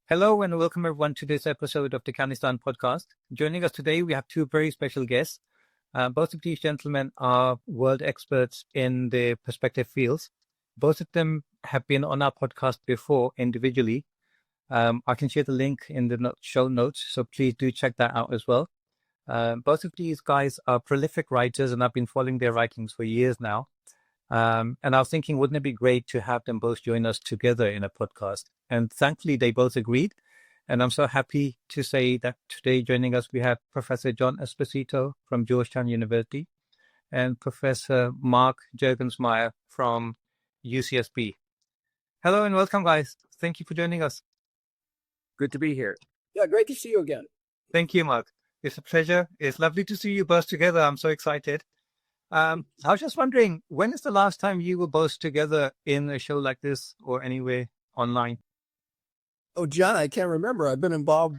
Hello and welcome everyone to this episode of the Afghanistan podcast. Joining us today, we have two very special guests. Both of these gentlemen are world experts in their respective fields. Both of them have been on our podcast before individually. I can share the link in the show notes, so please do check that out as well. Both of these guys are prolific writers and I've been following their writings for years now. And I was thinking, wouldn't it be great to have them both join us together in a podcast? And thankfully, they both agreed. And I'm so happy to say that today joining us, we have Professor John Esposito from Georgetown University and Professor Mark Juergensmeyer from UCSB. Hello and welcome, guys. Thank you for joining us. Good to be here. Yeah, great to see you again. Thank you, Mark. It's a pleasure. It's lovely to see you both together. I'm so excited. I was just wondering, when is the last time you were both together in a show like this or anywhere online? Oh, John, I can't remember. I've been involved,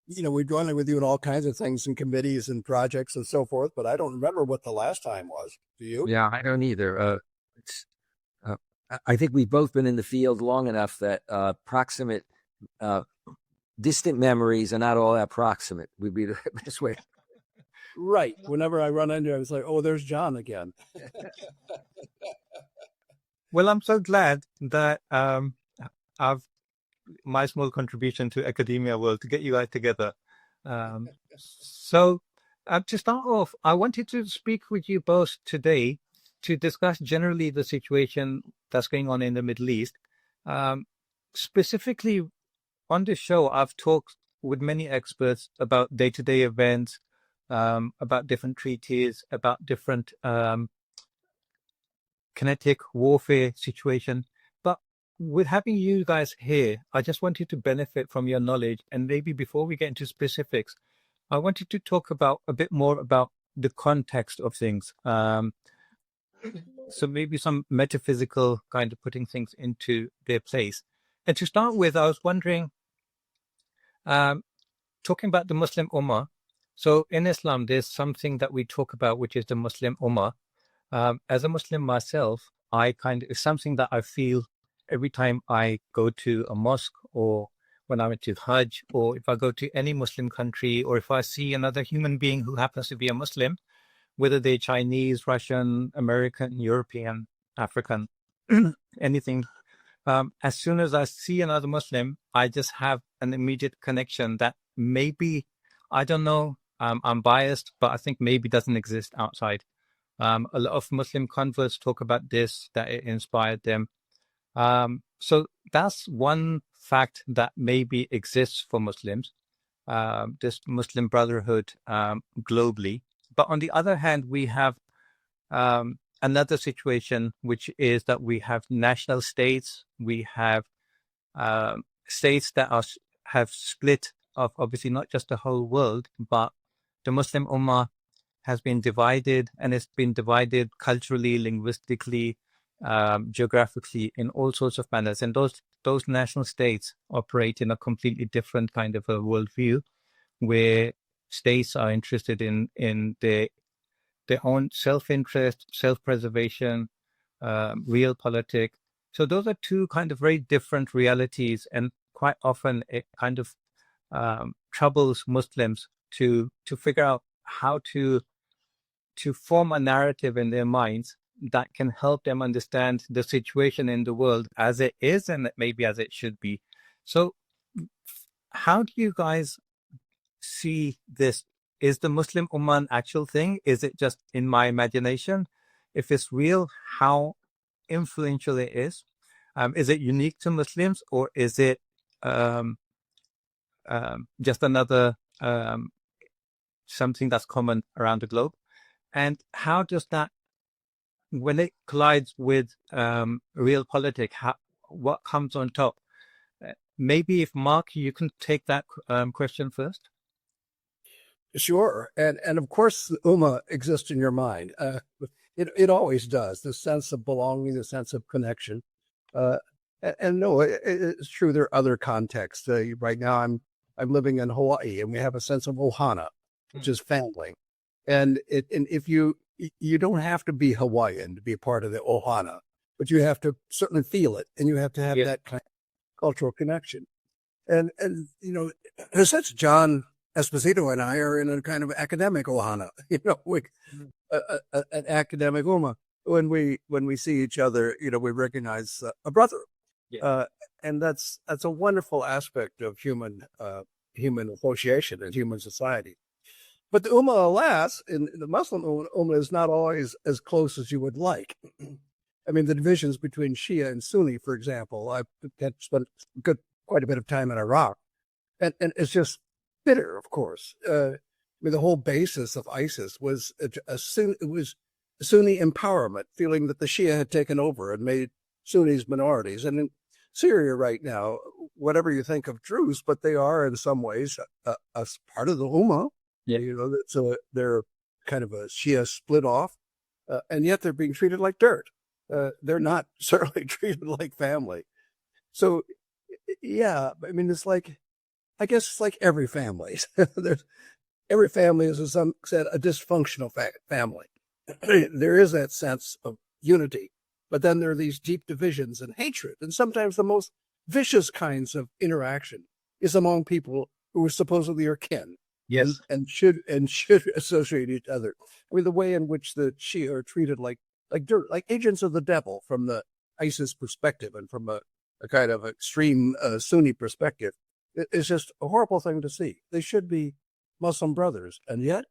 we've joined with you in all kinds of things and committees and projects and so forth, but I don't remember what the last time was. Do you? Yeah, I don't either. I think we've both been in the field long enough that proximate, distant memories are not all that proximate would be the best way. Right. Whenever I run into it, I was like, oh, there's John again. Well, I'm so glad that my small contribution to academia world to get you guys together. So to start off, I wanted to speak with you both today to discuss generally the situation that's going on in the Middle East. Specifically on this show, I've talked with many experts about day-to-day events, about different treaties, about different kinetic warfare situation. But with having you guys here, I just wanted to benefit from your knowledge. And maybe before we get into specifics, I wanted to talk about a bit more about the context of things. So maybe some metaphysical kind of putting things into their place. And to start with, I was wondering, talking about the Muslim Ummah. So in Islam, there's something that we talk about, which is the Muslim Ummah. As a Muslim myself, it's something that I feel every time I go to a mosque or when I went to Hajj, or if I go to any Muslim country, or if I see another human being who happens to be a Muslim, whether they're Chinese, Russian, American, European, African, anything. As soon as I see another Muslim, I just have an immediate connection that maybe, I don't know, I'm biased, but I think maybe doesn't exist outside. A lot of Muslim converts talk about this, that it inspired them. So that's one fact that maybe exists for Muslims, this Muslim brotherhood globally. But on the other hand, we have another situation, which is that we have national states. We have states that have split of obviously not just the whole world, but the Muslim Ummah has been divided, and it's been divided culturally, linguistically, geographically, in all sorts of manners. And those national states operate in a completely different kind of a worldview, where states are interested in their own self-interest, self-preservation, realpolitik. So those are two kind of very different realities, and quite often it kind of troubles Muslims to figure out how to form a narrative in their minds that can help them understand the situation in the world as it is and maybe as it should be. So how do you guys see this? Is the Muslim Ummah an actual thing? Is it just in my imagination? If it's real, how influential it is? Is it unique to Muslims, or is it just another something that's common around the globe? And how does that, when it collides with realpolitik, what comes on top? Maybe if Mark, you can take that question first. Sure. And of course, the Ummah exists in your mind. It always does. The sense of belonging, the sense of connection. And no, it's true. There are other contexts. Right now, I'm living in Hawaii, and we have a sense of ohana, which is family. And if you don't have to be Hawaiian to be a part of the ohana, but you have to certainly feel it, and you have to have that kind of cultural connection. And you know, in a sense, John Esposito and I are in a kind of academic ohana, you know, an academic ummah. When we see each other, you know, we recognize a brother. Yeah. And that's a wonderful aspect of human association and human society. But the ummah, alas, in the Muslim ummah is not always as close as you would like. I mean, the divisions between Shia and Sunni, for example, I've spent quite a bit of time in Iraq, and it's just bitter, of course. I mean, the whole basis of ISIS was Sunni empowerment, feeling that the Shia had taken over and made Sunnis minorities. And in Syria right now, whatever you think of Druze, but they are in some ways a part of the Ummah. Yeah. You know, so they're kind of a Shia split off, and yet they're being treated like dirt. They're not certainly treated like family. So, yeah, I mean, it's like, I guess it's like every family. Every family is, as some said, a dysfunctional family. There is that sense of unity, but then there are these deep divisions and hatred, and sometimes the most vicious kinds of interaction is among people who are supposedly your kin. Yes, and should associate each other. I mean, the way in which the Shia are treated like dirt, like agents of the devil from the ISIS perspective and from a kind of extreme Sunni perspective, it's just a horrible thing to see. They should be Muslim brothers, and yet.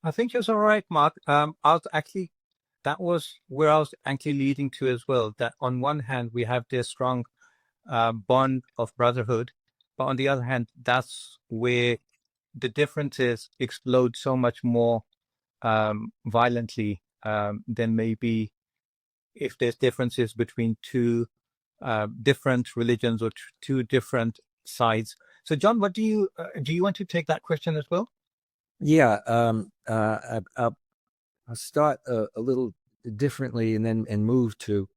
I think you're all right, Mark. That was where I was actually leading to as well. That on one hand we have this strong bond of brotherhood, but on the other hand, that's where the differences explode so much more violently than maybe if there's differences between two different religions or two different sides. So, John, what do you want to take that question as well? Yeah, I'll start a little differently and then move to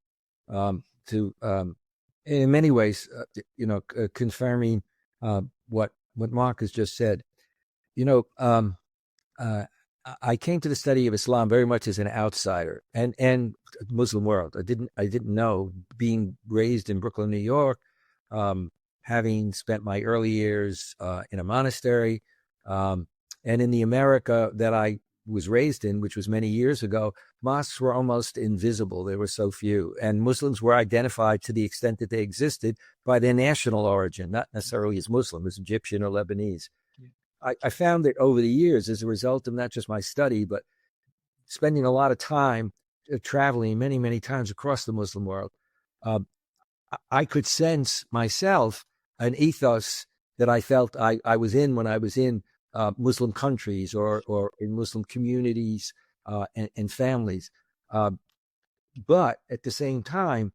in many ways, confirming what Mark has just said. You know, I came to the study of Islam very much as an outsider and Muslim world. I didn't know, being raised in Brooklyn, New York, having spent my early years in a monastery, and in the America that I was raised in, which was many years ago, mosques were almost invisible. There were so few, and Muslims were identified, to the extent that they existed, by their national origin, not necessarily as Muslim, as Egyptian or Lebanese. I found that over the years, as a result of not just my study, but spending a lot of time traveling many, many times across the Muslim world, I could sense myself an ethos that I felt I was in when I was in Muslim countries or in Muslim communities and families. But at the same time,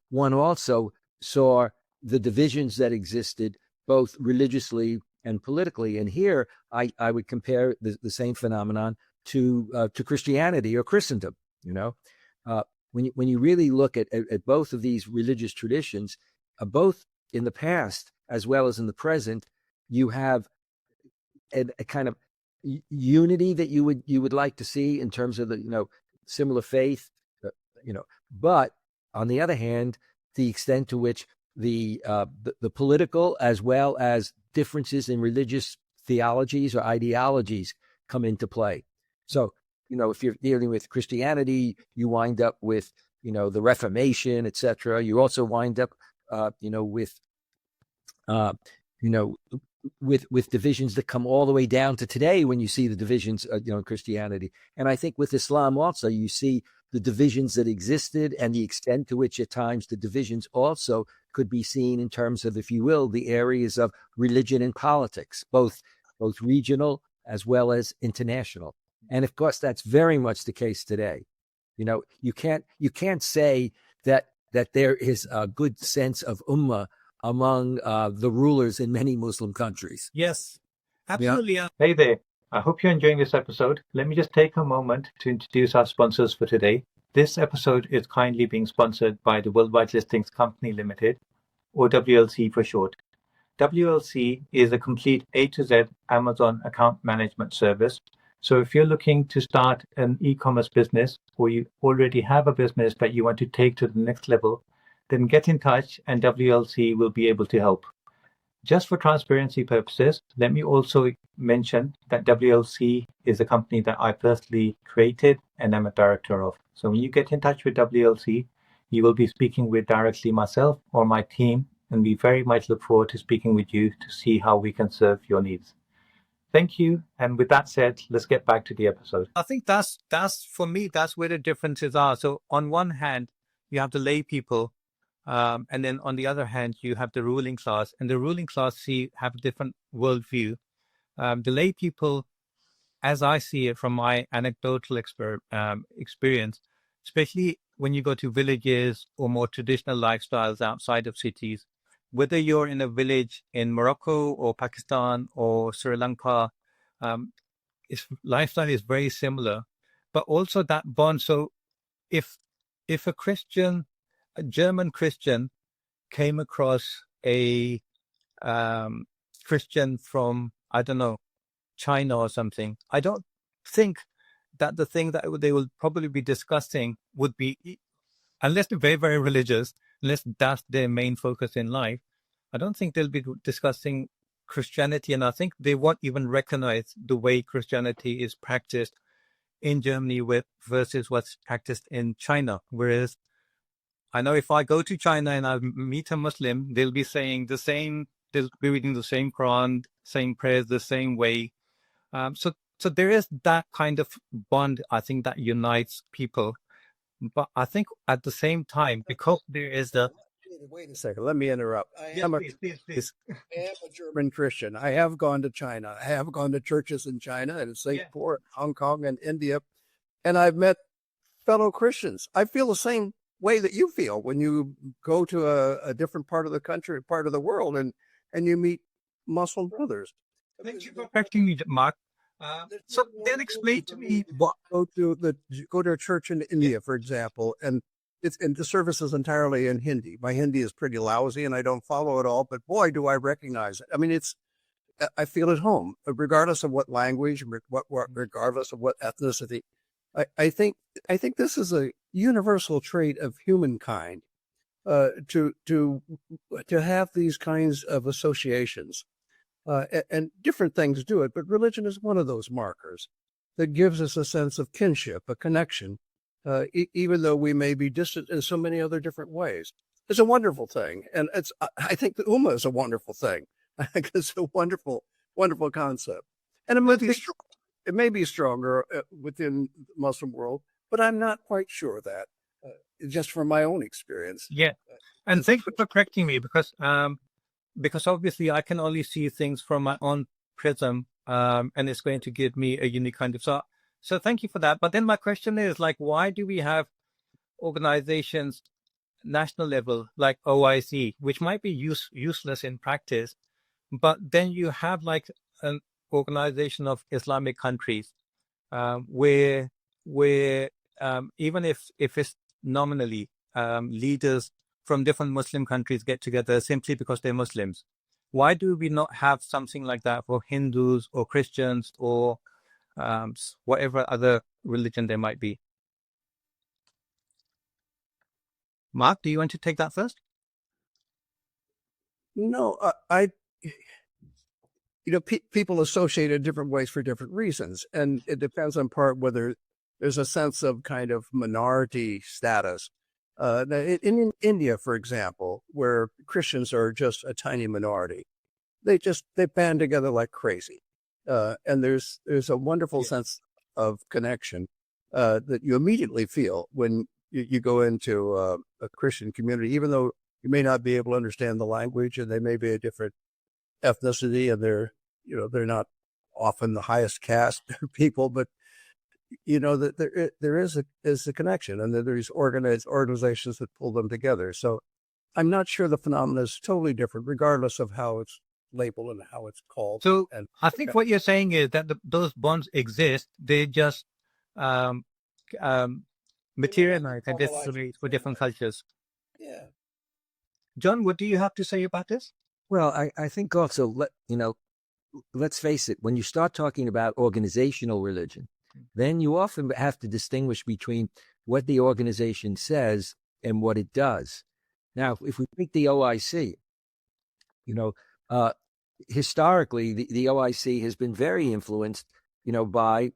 one also saw the divisions that existed both religiously and politically. And here I would compare the same phenomenon to Christianity or Christendom. When you really look at both of these religious traditions, both in the past as well as in the present, you have a kind of unity that you would like to see in terms of the similar faith, but on the other hand, the extent to which the political as well as differences in religious theologies or ideologies come into play. So, if you're dealing with Christianity, you wind up with, the Reformation, etc. You also wind up, with divisions that come all the way down to today when you see the divisions, in Christianity. And I think with Islam also, you see the divisions that existed and the extent to which at times the divisions also could be seen in terms of, if you will, the areas of religion and politics, both regional as well as international. And of course, that's very much the case today. You can't say that there is a good sense of ummah among the rulers in many Muslim countries. Yes, absolutely. Yeah. Hey there. I hope you're enjoying this episode. Let me just take a moment to introduce our sponsors for today. This episode is kindly being sponsored by the Worldwide Listings Company Limited, or WLC for short. WLC is a complete A to Z Amazon account management service. So if you're looking to start an e-commerce business, or you already have a business that you want to take to the next level, then get in touch and WLC will be able to help. Just for transparency purposes, let me also mention that WLC is a company that I personally created and am a director of. So when you get in touch with WLC, you will be speaking with directly myself or my team, and we very much look forward to speaking with you to see how we can serve your needs. Thank you. And with that said, let's get back to the episode. I think that's for me, that's where the differences are. So on one hand, you have the lay people, and then on the other hand, you have the ruling class, and the ruling class have a different worldview. The lay people, as I see it from my anecdotal experience, especially when you go to villages or more traditional lifestyles outside of cities, whether you're in a village in Morocco or Pakistan or Sri Lanka, lifestyle is very similar, but also that bond. So if a German Christian came across a Christian from, I don't know, China or something, I don't think that the thing that they will probably be discussing would be, unless they're very, very religious, unless that's their main focus in life, I don't think they'll be discussing Christianity. And I think they won't even recognize the way Christianity is practiced in Germany versus what's practiced in China. Whereas I know if I go to China and I meet a Muslim, they'll be saying the same, they'll be reading the same Quran, same prayers, the same way. So there is that kind of bond, I think, that unites people. But I think at the same time, because there is the... Wait a second, let me interrupt. Please. I am a German Christian. I have gone to China. I have gone to churches in China and Singapore, Hong Kong, and India. And I've met fellow Christians. I feel the same way that you feel when you go to a different part of the country, part of the world, and you meet Muslim brothers. Thank you for correcting me, Mark. So then explain to me what... Go to a church in India, for example, and the service is entirely in Hindi. My Hindi is pretty lousy and I don't follow it all, but boy, do I recognize it. I mean, I feel at home, regardless of what language, regardless of what ethnicity. I think this is a universal trait of humankind, to have these kinds of associations, and different things do it, but religion is one of those markers that gives us a sense of kinship, a connection, even though we may be distant in so many other different ways. It's a wonderful thing, and I think the Ummah is a wonderful thing. I think it's a wonderful, wonderful concept, and it may be stronger within the Muslim world, but I'm not quite sure of that, just from my own experience. Yeah, and thank you for correcting me, because obviously I can only see things from my own prism, and it's going to give me a unique kind of... So thank you for that. But then my question is, like, why do we have organizations, national level, like OIC, which might be useless in practice, but then you have like an organization of Islamic countries, where even if it's nominally, leaders from different Muslim countries get together simply because they're Muslims. Why do we not have something like that for Hindus or Christians or whatever other religion there might be? Mark, do you want to take that first? No, people associate it different ways for different reasons, and it depends on part whether there's a sense of kind of minority status. In India, for example, where Christians are just a tiny minority, they band together like crazy, and there's a wonderful sense of connection that you immediately feel when you go into a Christian community, even though you may not be able to understand the language, and they may be a different ethnicity, and they're not often the highest caste people, but that there is a connection, and that there's organizations that pull them together. So I'm not sure the phenomenon is totally different, regardless of how it's labeled and how it's called. So I think what you're saying is that those bonds exist. They just materialize and dissipate for different cultures. Yeah. John, what do you have to say about this? Well, I think also, let's face it, when you start talking about organizational religion, then you often have to distinguish between what the organization says and what it does. Now, if we take the OIC, uh, historically, the OIC has been very influenced, by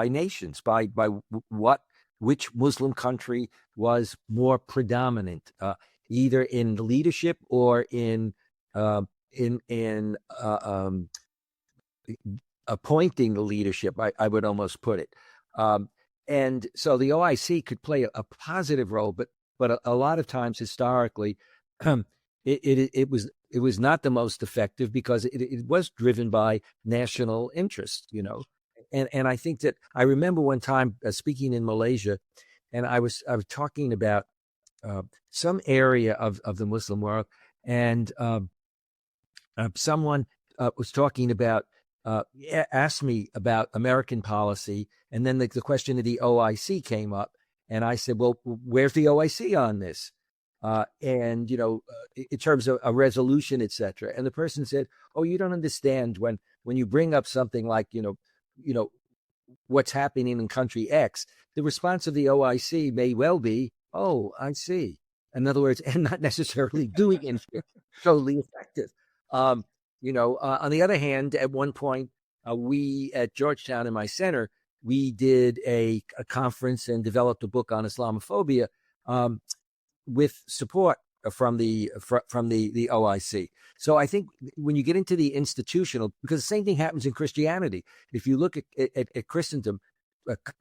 nations, by which Muslim country was more predominant, either in leadership or in appointing the leadership. I would almost put it, and so the OIC could play a positive role, but a lot of times historically, it was not the most effective because it was driven by national interest, and I think that I remember one time speaking in Malaysia, and I was talking about some area of the Muslim world, and someone was talking about asked me about American policy, and then the question of the OIC came up, and I said, "Well, where's the OIC on this?" And in terms of a resolution, etc. And the person said, "Oh, you don't understand when you bring up something like what's happening in country X, the response of the OIC may well be, 'Oh, I see.' In other words, and not necessarily doing anything totally effective." On the other hand, at one point, we at Georgetown in my center, we did a conference and developed a book on Islamophobia with support from the OIC. So I think when you get into the institutional, because the same thing happens in Christianity. If you look at Christendom,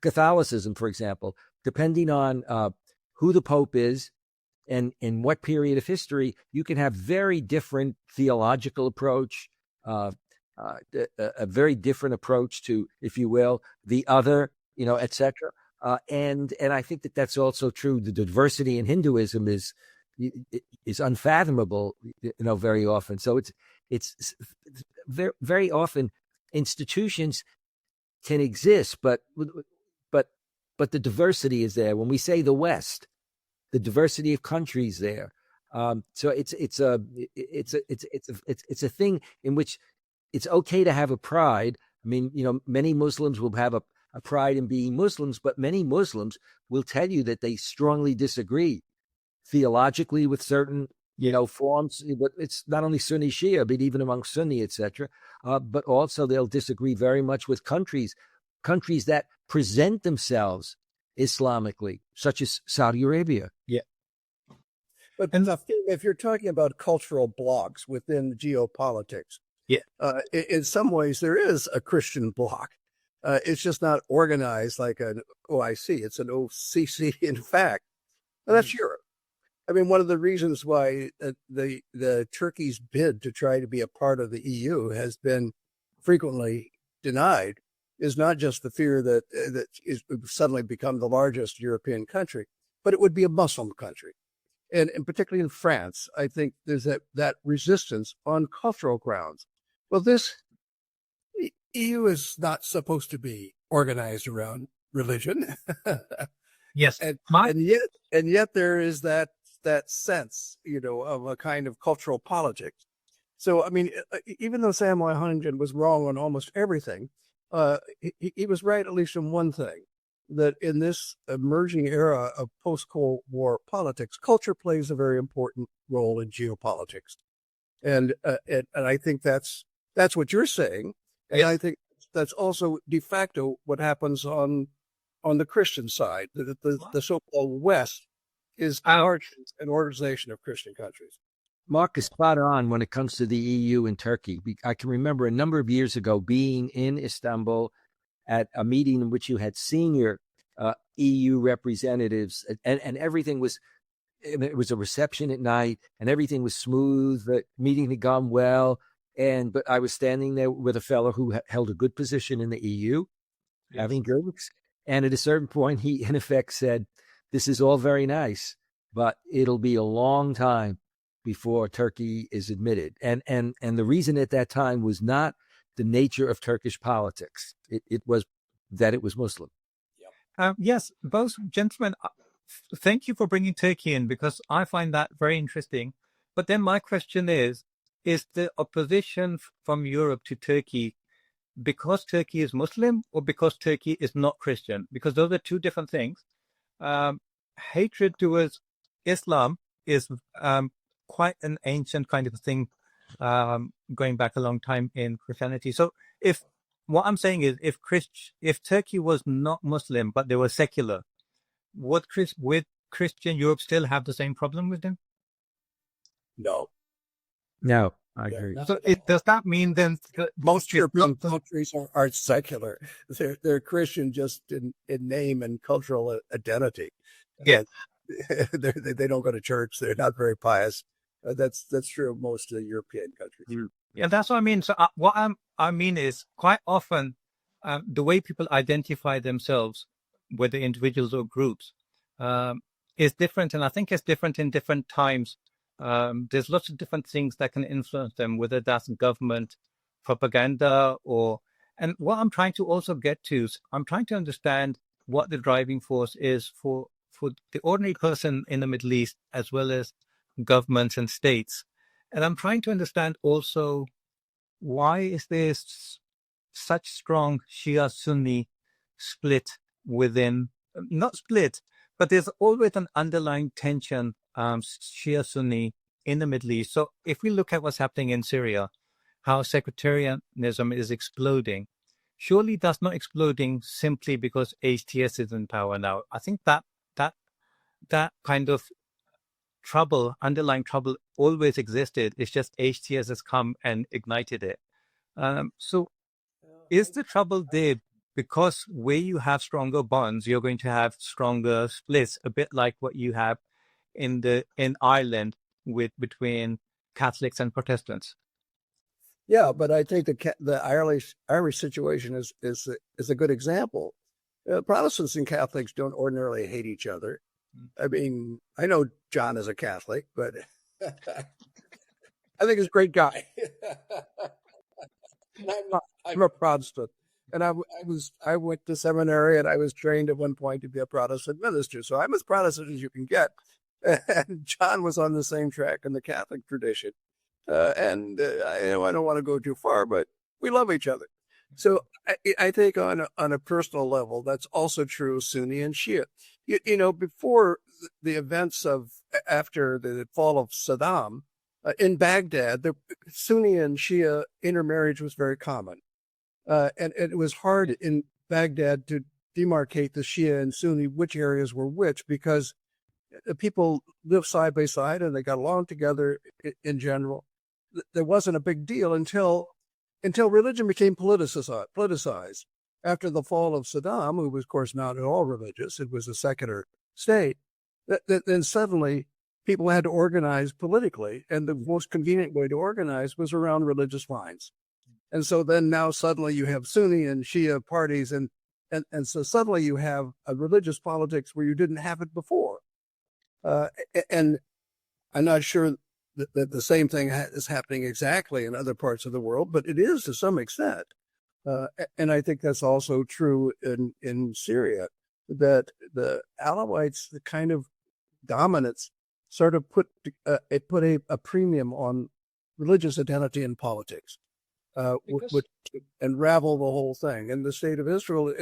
Catholicism, for example, depending on who the Pope is, and in what period of history, you can have very different theological approach, a very different approach to, if you will, the other, etc. And I think that that's also true. The diversity in Hinduism is unfathomable, very often. So it's very, very often institutions can exist, but the diversity is there. When we say the West, the diversity of countries there. So it's a thing in which it's okay to have a pride. I mean, many Muslims will have a pride in being Muslims, but many Muslims will tell you that they strongly disagree theologically with certain, forms. But it's not only Sunni Shia, but even among Sunni, etc. But also they'll disagree very much with countries that present themselves Islamically, such as Saudi Arabia. Yeah. But if you're talking about cultural blocks within geopolitics, in some ways there is a Christian bloc. It's just not organized like an OIC. It's an OCC, in fact. And that's Europe. I mean, one of the reasons why the Turkey's bid to try to be a part of the EU has been frequently denied is not just the fear that it would suddenly become the largest European country, but it would be a Muslim country. And particularly in France, I think there's that resistance on cultural grounds. Well, this EU is not supposed to be organized around religion. Yes. and yet there is that sense, of a kind of cultural politics. So, I mean, even though Samuel Huntington was wrong on almost everything, he was right at least in one thing, that in this emerging era of post-Cold War politics, culture plays a very important role in geopolitics. And I think that's what you're saying. And I think that's also de facto what happens on the Christian side, the so-called West is an organization of Christian countries. Mark is spot on when it comes to the EU and Turkey. I can remember a number of years ago being in Istanbul at a meeting in which you had senior EU representatives, and everything was, it was a reception at night, and everything was smooth. The meeting had gone well, but I was standing there with a fellow who held a good position in the EU, having drinks, and at a certain point, he in effect said, "This is all very nice, but it'll be a long time before Turkey is admitted." And the reason at that time was not the nature of Turkish politics. It was that it was Muslim. Yes, both gentlemen, thank you for bringing Turkey in, because I find that very interesting. But then my question is the opposition from Europe to Turkey because Turkey is Muslim or because Turkey is not Christian? Because those are two different things. Hatred towards Islam is quite an ancient kind of thing, going back a long time in Christianity. So if what I'm saying is, if Turkey was not Muslim but they were secular, would Christian Europe still have the same problem with them? No. No, I Yeah, agree. no. So does that mean then Most European countries are secular. They're Christian just in name and cultural identity. Yeah. They don't go to church. They're not very pious. That's true of most of the European countries. Yeah, that's what I mean. So I mean is quite often the way people identify themselves, whether individuals or groups, is different, and I think it's different in different times. There's lots of different things that can influence them, whether that's government, propaganda, or. And what I'm trying to also get to is I'm trying to understand what the driving force is for the ordinary person in the Middle East, as well as governments and states. And I'm trying to understand also, why is there such strong Shia Sunni split within, not split, but there's always an underlying tension, Shia Sunni in the Middle East. So if we look at what's happening in Syria, how sectarianism is exploding, surely that's not exploding simply because HTS is in power now. I think that kind of underlying trouble always existed. It's just HTS has come and ignited it. So is the trouble there because where you have stronger bonds, you're going to have stronger splits, a bit like what you have in Ireland between Catholics and Protestants? Yeah, but I think the Irish situation is a good example. Protestants and Catholics don't ordinarily hate each other. I mean, I know John is a Catholic, but I think he's a great guy. I'm not. I'm a Protestant, and I went to seminary, and I was trained at one point to be a Protestant minister. So I'm as Protestant as you can get. And John was on the same track in the Catholic tradition. I don't want to go too far, but we love each other. So I think on a personal level, that's also true of Sunni and Shia. Before the events after the fall of Saddam in Baghdad, the Sunni and Shia intermarriage was very common. And it was hard in Baghdad to demarcate the Shia and Sunni, which areas were which, because the people lived side by side and they got along together in general. There wasn't a big deal until religion became politicized. After the fall of Saddam, who was, of course, not at all religious, it was a secular state, then suddenly people had to organize politically, and the most convenient way to organize was around religious lines. And so then now suddenly you have Sunni and Shia parties, and so suddenly you have a religious politics where you didn't have it before. And I'm not sure that the same thing is happening exactly in other parts of the world, but it is to some extent. And I think that's also true in Syria, that the Alawites, the kind of dominance, sort of put a premium on religious identity in politics, which unravel the whole thing. And the state of Israel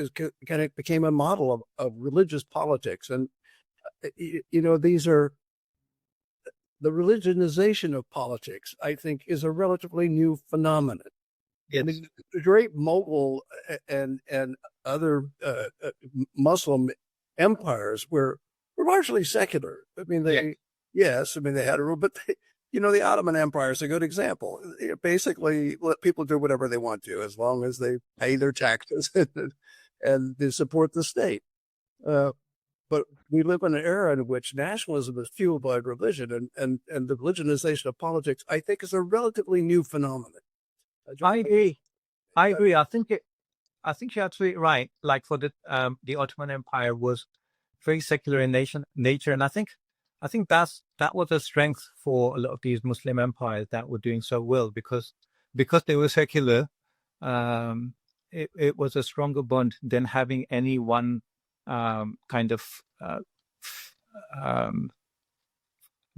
kind of became a model of religious politics. And these are the religionization of politics, I think, is a relatively new phenomenon. Yes. The great Mughal and other Muslim empires were largely secular. I mean, they had a rule, but the Ottoman Empire is a good example. Basically, let people do whatever they want to, as long as they pay their taxes and they support the state. But we live in an era in which nationalism is fueled by religion, and the religionization of politics, I think, is a relatively new phenomenon. I agree. I think you're absolutely right. Like for the Ottoman Empire was very secular in nature, and I think that was a strength for a lot of these Muslim empires that were doing so well, because they were secular. It was a stronger bond than having any one kind of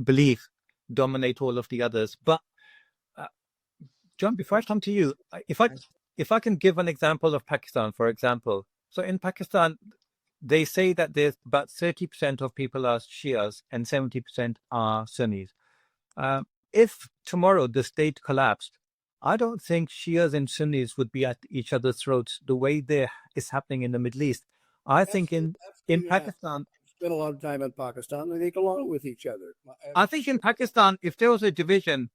belief dominate all of the others. But John, before I come to you, if I can give an example of Pakistan, for example. So in Pakistan, they say that there's about 30% of people are Shias and 70% are Sunnis. If tomorrow the state collapsed, I don't think Shias and Sunnis would be at each other's throats the way there is happening in the Middle East. I think in Pakistan, spent a lot of time in Pakistan, and they get along with each other. I think in Pakistan, if there was a division,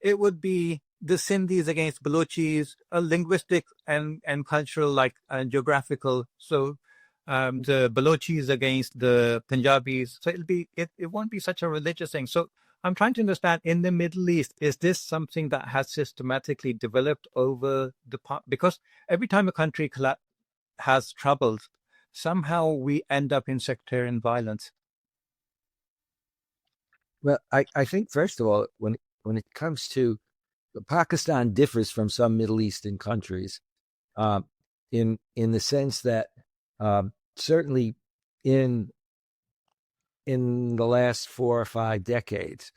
it would be the Sindhis against Balochis, a linguistic and cultural, like geographical. So the Balochis against the Punjabis. So it won't be such a religious thing. So I'm trying to understand, in the Middle East, is this something that has systematically developed over the past? Because every time a country has troubles, somehow we end up in sectarian violence. Well, I think, first of all, when it comes to Pakistan, differs from some Middle Eastern countries in the sense that certainly in the last 4 or 5 decades,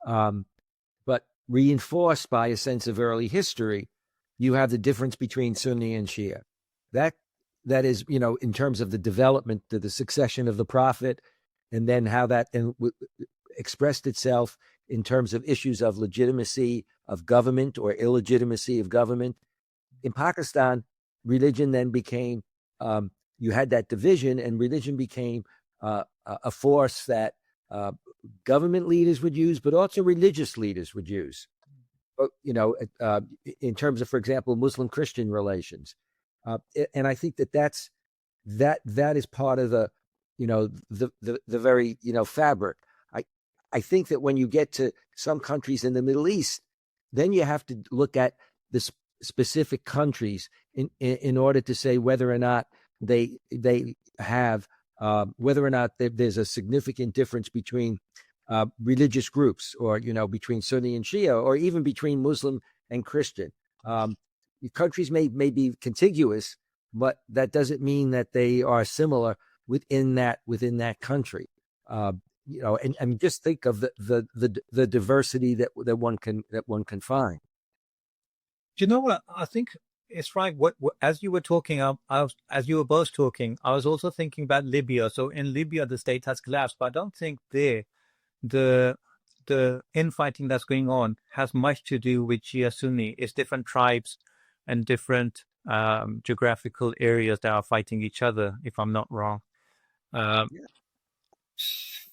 but reinforced by a sense of early history, you have the difference between Sunni and Shia. That is, in terms of the development of the succession of the Prophet, and then how that expressed itself in terms of issues of legitimacy of government or illegitimacy of government. In Pakistan, religion then became, you had that division, and religion became a force that government leaders would use, but also religious leaders would use. In terms of, for example, Muslim-Christian relations. And I think that is part of the very, fabric. I think that when you get to some countries in the Middle East, then you have to look at the specific countries in order to say whether or not they have, whether or not there's a significant difference between religious groups, or, between Sunni and Shia, or even between Muslim and Christian. Countries may be contiguous, but that doesn't mean that they are similar within that country. And just think of the diversity that one can find. Do you know what? I think it's right. What as you were talking, as you were both talking, I was also thinking about Libya. So in Libya, the state has collapsed, but I don't think the infighting that's going on has much to do with Shia Sunni. It's different tribes and different geographical areas that are fighting each other, if I'm not wrong.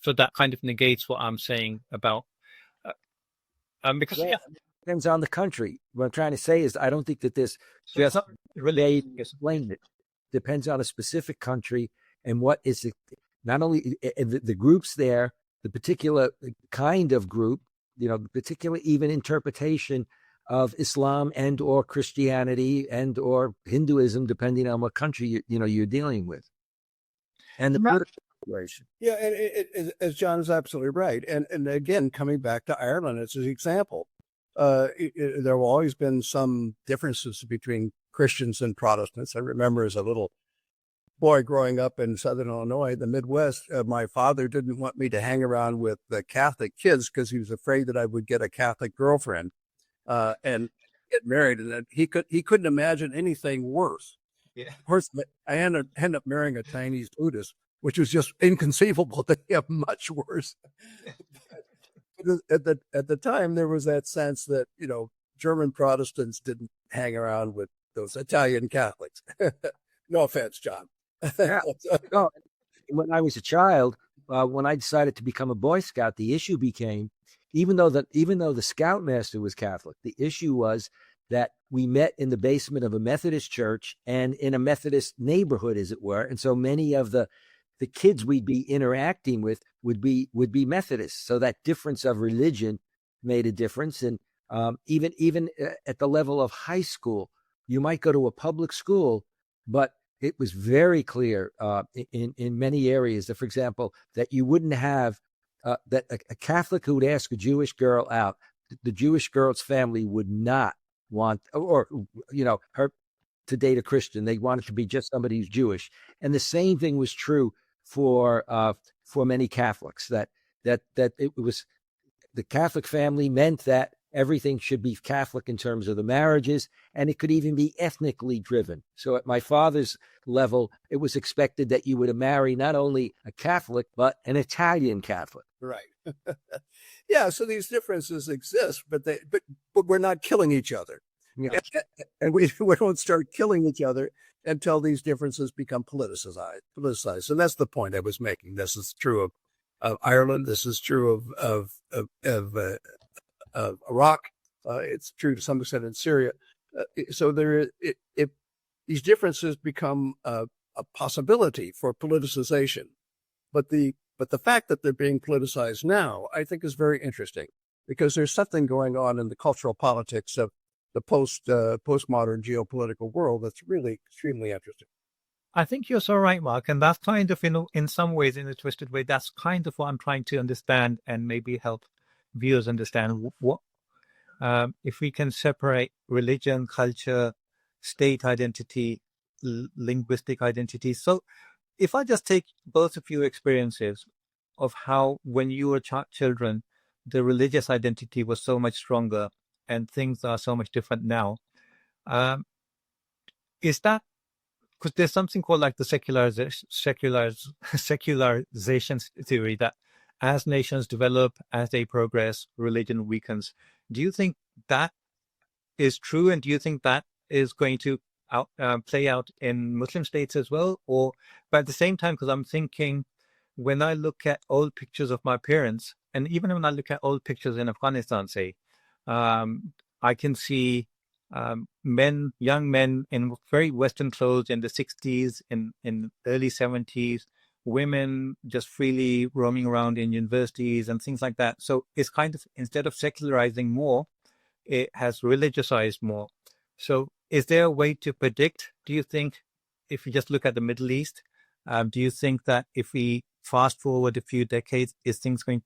So that kind of negates what I'm saying about because depends on the country. What I'm trying to say is, I don't think that this just really explained it. Depends on a specific country and what is it, not only the groups there, the particular kind of group, the particular even interpretation of Islam and or Christianity and or Hinduism, depending on what country you're dealing with, and the political situation. Yeah, and as John is absolutely right, and again, coming back to Ireland as an example, there have always been some differences between Christians and Protestants. I remember as a little boy growing up in Southern Illinois, the Midwest, my father didn't want me to hang around with the Catholic kids because he was afraid that I would get a Catholic girlfriend and get married, and that he couldn't imagine anything worse. Yeah. Of course, I ended up marrying a Chinese Buddhist, which was just inconceivable to have much worse. At the time, there was that sense that German Protestants didn't hang around with those Italian Catholics. No offense, John. No, when I was a child, when I decided to become a Boy Scout, the issue became, even though the Scoutmaster was Catholic, the issue was that we met in the basement of a Methodist church and in a Methodist neighborhood, as it were, and so many of the kids we'd be interacting with would be Methodists. So that difference of religion made a difference, and even at the level of high school, you might go to a public school, but it was very clear in many areas that, for example, that you wouldn't have that a Catholic who would ask a Jewish girl out, the Jewish girl's family would not want, or her to date a Christian. They wanted to be just somebody who's Jewish, and the same thing was true for many Catholics. That it was, the Catholic family meant that everything should be Catholic in terms of the marriages, and it could even be ethnically driven. So at my father's level, it was expected that you would marry not only a Catholic, but an Italian Catholic. Right. Yeah. So these differences exist, but we're not killing each other. Yeah. And we don't start killing each other until these differences become politicized. And that's the point I was making. This is true of Ireland. This is true of Iraq. It's true to some extent in Syria. So if these differences become a possibility for politicization, but the fact that they're being politicized now, I think, is very interesting, because there's something going on in the cultural politics of the postmodern geopolitical world that's really extremely interesting. I think you're so right, Mark. And that's kind of, in some ways, in a twisted way, that's kind of what I'm trying to understand and maybe help viewers understand what if we can separate religion, culture, state identity, linguistic identity. So if I just take both of your experiences of how when you were children, the religious identity was so much stronger and things are so much different now. Is that because there's something called like the secularization theory that as nations develop, as they progress, religion weakens. Do you think that is true? And do you think that is going to play out in Muslim states as well? Or, but at the same time, because I'm thinking when I look at old pictures of my parents, and even when I look at old pictures in Afghanistan, say, I can see young men in very Western clothes in the 60s, in early 70s, women just freely roaming around in universities and things like that. So it's kind of, instead of secularizing more, it has religiousized more. So is there a way to predict, do you think, if you just look at the Middle East, do you think that if we fast forward a few decades, are things going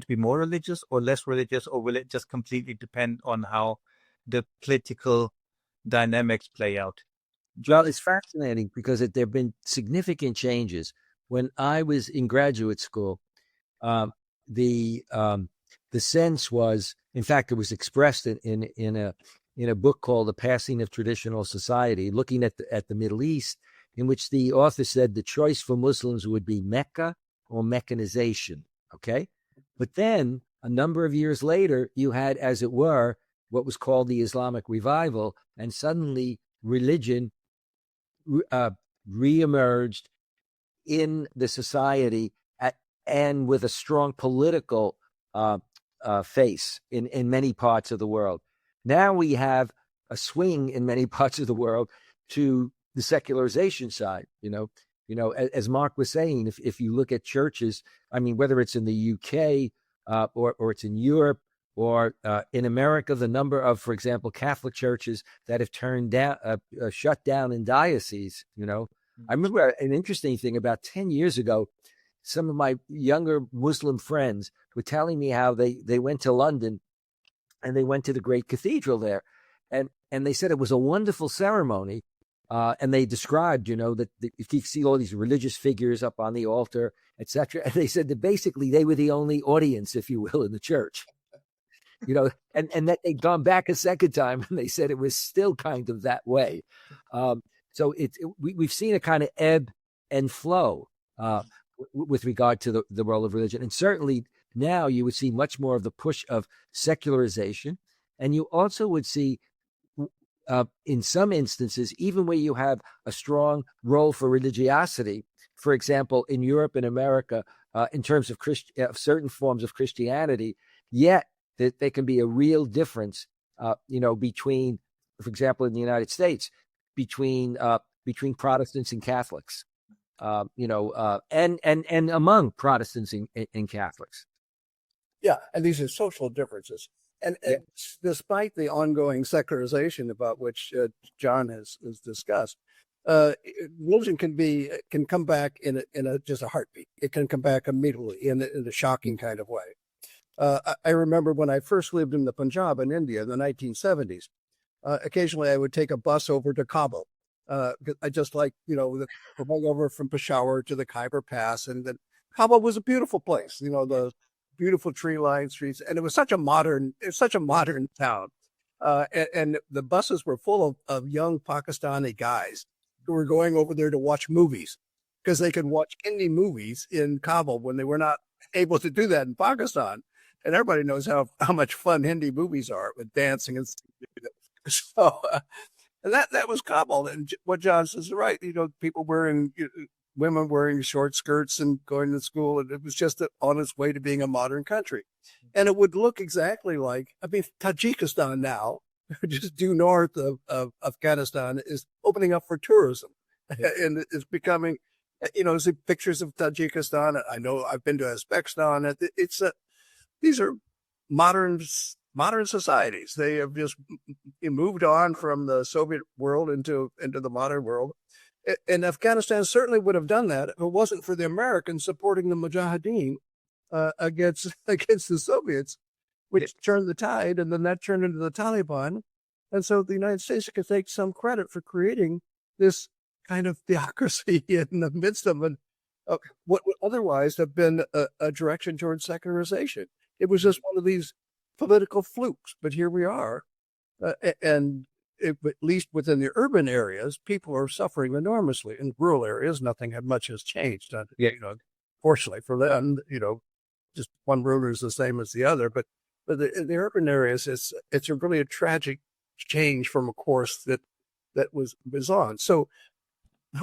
to be more religious or less religious, or will it just completely depend on how the political dynamics play out? Well, it's fascinating because there have been significant changes. When I was in graduate school, the sense was, in fact, it was expressed in a book called The Passing of Traditional Society, looking at the Middle East, in which the author said the choice for Muslims would be Mecca or mechanization. Okay, but then a number of years later, you had, as it were, what was called the Islamic revival, and suddenly religion reemerged in the society and with a strong political face in many parts of the world. Now we have a swing in many parts of the world to the secularization side. As Mark was saying, if you look at churches, I mean, whether it's in the UK or it's in Europe or in America, the number of, for example, Catholic churches that have shut down in dioceses. I remember an interesting thing about 10 years ago. Some of my younger Muslim friends were telling me how they went to London and they went to the great cathedral there. And they said it was a wonderful ceremony. And they described, that if you see all these religious figures up on the altar, etc. And they said that basically they were the only audience, if you will, in the church. And that they'd gone back a second time and they said it was still kind of that way. So we've seen a kind of ebb and flow with regard to the role of religion. And certainly now you would see much more of the push of secularization. And you also would see, in some instances, even where you have a strong role for religiosity, for example, in Europe and America, in terms of certain forms of Christianity, yet that there can be a real difference, between, for example, in the United States, between Protestants and Catholics, and among Protestants and Catholics. Yeah, and these are social differences. And despite the ongoing secularization about which John has discussed, religion can come back in just a heartbeat. It can come back immediately in a shocking kind of way. I remember when I first lived in the Punjab in India in the 1970s. Occasionally, I would take a bus over to Kabul. I just like going over from Peshawar to the Khyber Pass, and then Kabul was a beautiful place. The beautiful tree-lined streets, and it was such a modern town. And the buses were full of young Pakistani guys who were going over there to watch movies because they could watch Hindi movies in Kabul when they were not able to do that in Pakistan. And everybody knows how much fun Hindi movies are with dancing and so. And that was Kabul. And what John says is right. People women wearing short skirts and going to school, and it was just on its way to being a modern country. And it would look exactly like, Tajikistan now, just due north of Afghanistan, is opening up for tourism, and it's becoming, see pictures of Tajikistan. I know I've been to Uzbekistan. These are modern societies. They have just moved on from the Soviet world into the modern world. And Afghanistan certainly would have done that if it wasn't for the Americans supporting the Mujahideen against the Soviets, which turned the tide, and then that turned into the Taliban. And so the United States could take some credit for creating this kind of theocracy in the midst of what would otherwise have been a direction towards secularization. It was just one of these political flukes, but here we are. And at least within the urban areas, people are suffering enormously. In rural areas, nothing much has changed. Fortunately for them, just one ruler is the same as the other. But in the urban areas, it's really a tragic change from a course that was on. So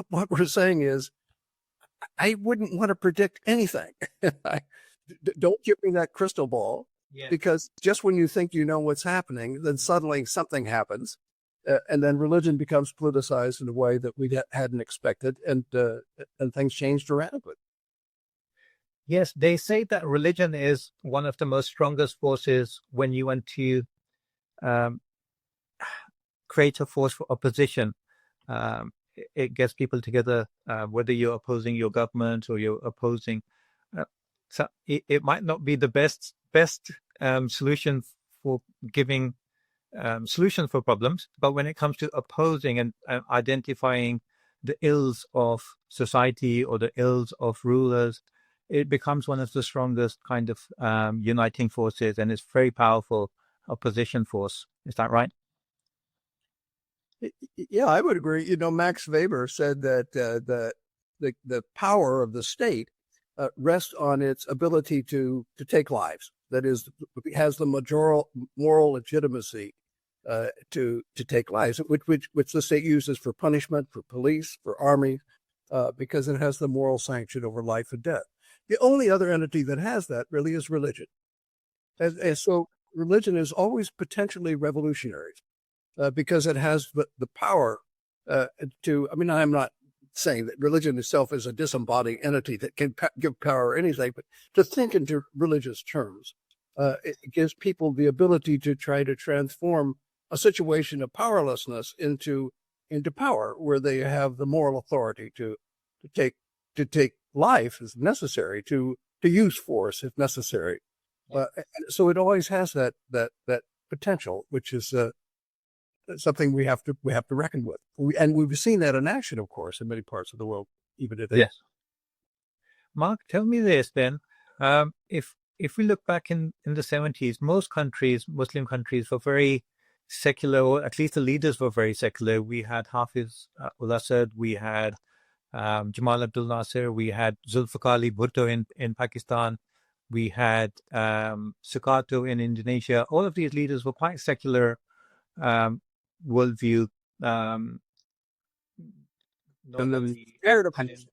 what we're saying is, I wouldn't want to predict anything. Don't give me that crystal ball, because just when you think you know what's happening, then suddenly something happens, and then religion becomes politicized in a way that we hadn't expected, and things change dramatically. Yes, they say that religion is one of the most strongest forces when you want to create a force for opposition. It gets people together, whether you're opposing your government or you're opposing. So it might not be the best solution for giving solutions for problems, but when it comes to opposing and identifying the ills of society or the ills of rulers, it becomes one of the strongest kind of uniting forces, and it's very powerful opposition force. Is that right? Yeah, I would agree. Max Weber said that the power of the state rests on its ability to take lives. That is, it has the moral legitimacy to take lives, which the state uses for punishment, for police, for army, because it has the moral sanction over life and death. The only other entity that has that really is religion. And so religion is always potentially revolutionary because it has the power to, I'm not saying that religion itself is a disembodied entity that can give power or anything, but to think into religious terms, it gives people the ability to try to transform a situation of powerlessness into power, where they have the moral authority to take life if necessary, to use force if necessary. So it always has that potential, which is something we have to reckon with. And we've seen that in action, of course, in many parts of the world, even today. Yes. Mark, tell me this then. If we look back in the 70s, most countries, Muslim countries, were very secular, or at least the leaders were very secular. We had Hafiz ul-Assad, we had Jamal Abdul Nasser, we had Zulfikar Ali Bhutto in Pakistan, we had Sukarno in Indonesia. All of these leaders were quite secular worldview.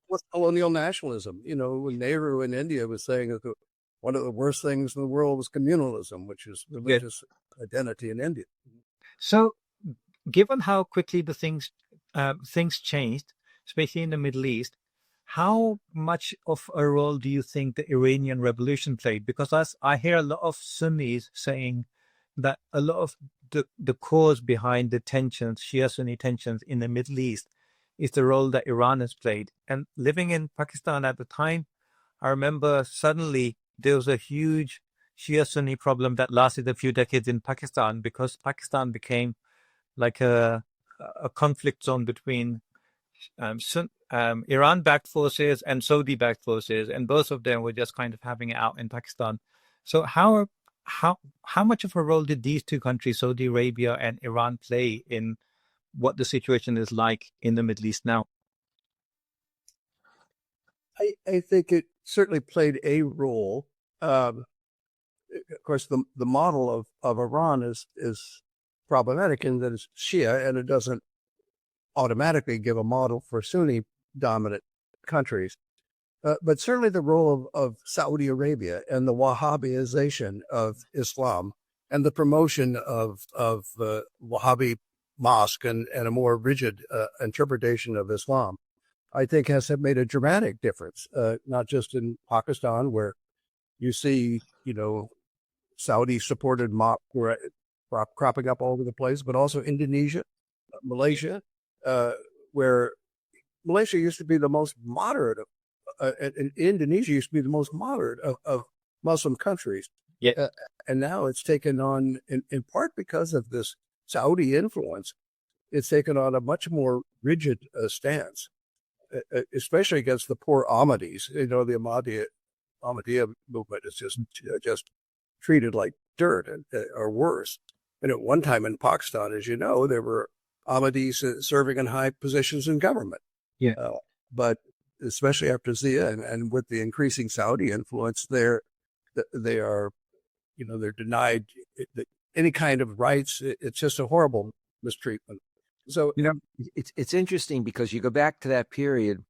With colonial nationalism, when Nehru in India was saying that one of the worst things in the world was communalism, which is religious identity in India. So, given how quickly the things changed, especially in the Middle East, how much of a role do you think the Iranian Revolution played? Because I hear a lot of Sunnis saying that a lot of the cause behind the tensions, Shia-Sunni tensions in the Middle East, is the role that Iran has played. And living in Pakistan at the time, I remember suddenly there was a huge Shia-Sunni problem that lasted a few decades in Pakistan, because Pakistan became like a conflict zone between Iran-backed forces and Saudi-backed forces, and both of them were just kind of having it out in Pakistan. So how much of a role did these two countries, Saudi Arabia and Iran, play in what the situation is like in the Middle East now? I think it certainly played a role. Of course, the model of Iran is problematic in that it's Shia, and it doesn't automatically give a model for Sunni dominant countries. But certainly the role of Saudi Arabia and the Wahhabization of Islam and the promotion of Wahhabi mosque and a more rigid interpretation of Islam, I think has made a dramatic difference, not just in Pakistan, where you see, Saudi-supported mosques cropping up all over the place, but also Indonesia, Malaysia, where Malaysia used to be the most moderate and Indonesia used to be the most moderate of Muslim countries. Yeah. And now it's taken on, in part because of this Saudi influence, it's taken on a much more rigid stance, especially against the poor Ahmadis. The Ahmadiyya movement is just treated like dirt or worse. And at one time in Pakistan, as you know, there were Ahmadis serving in high positions in government. Yeah. But especially after Zia and with the increasing Saudi influence, they are, they're denied any kind of rights. It's just a horrible mistreatment. So, it's interesting because you go back to that period,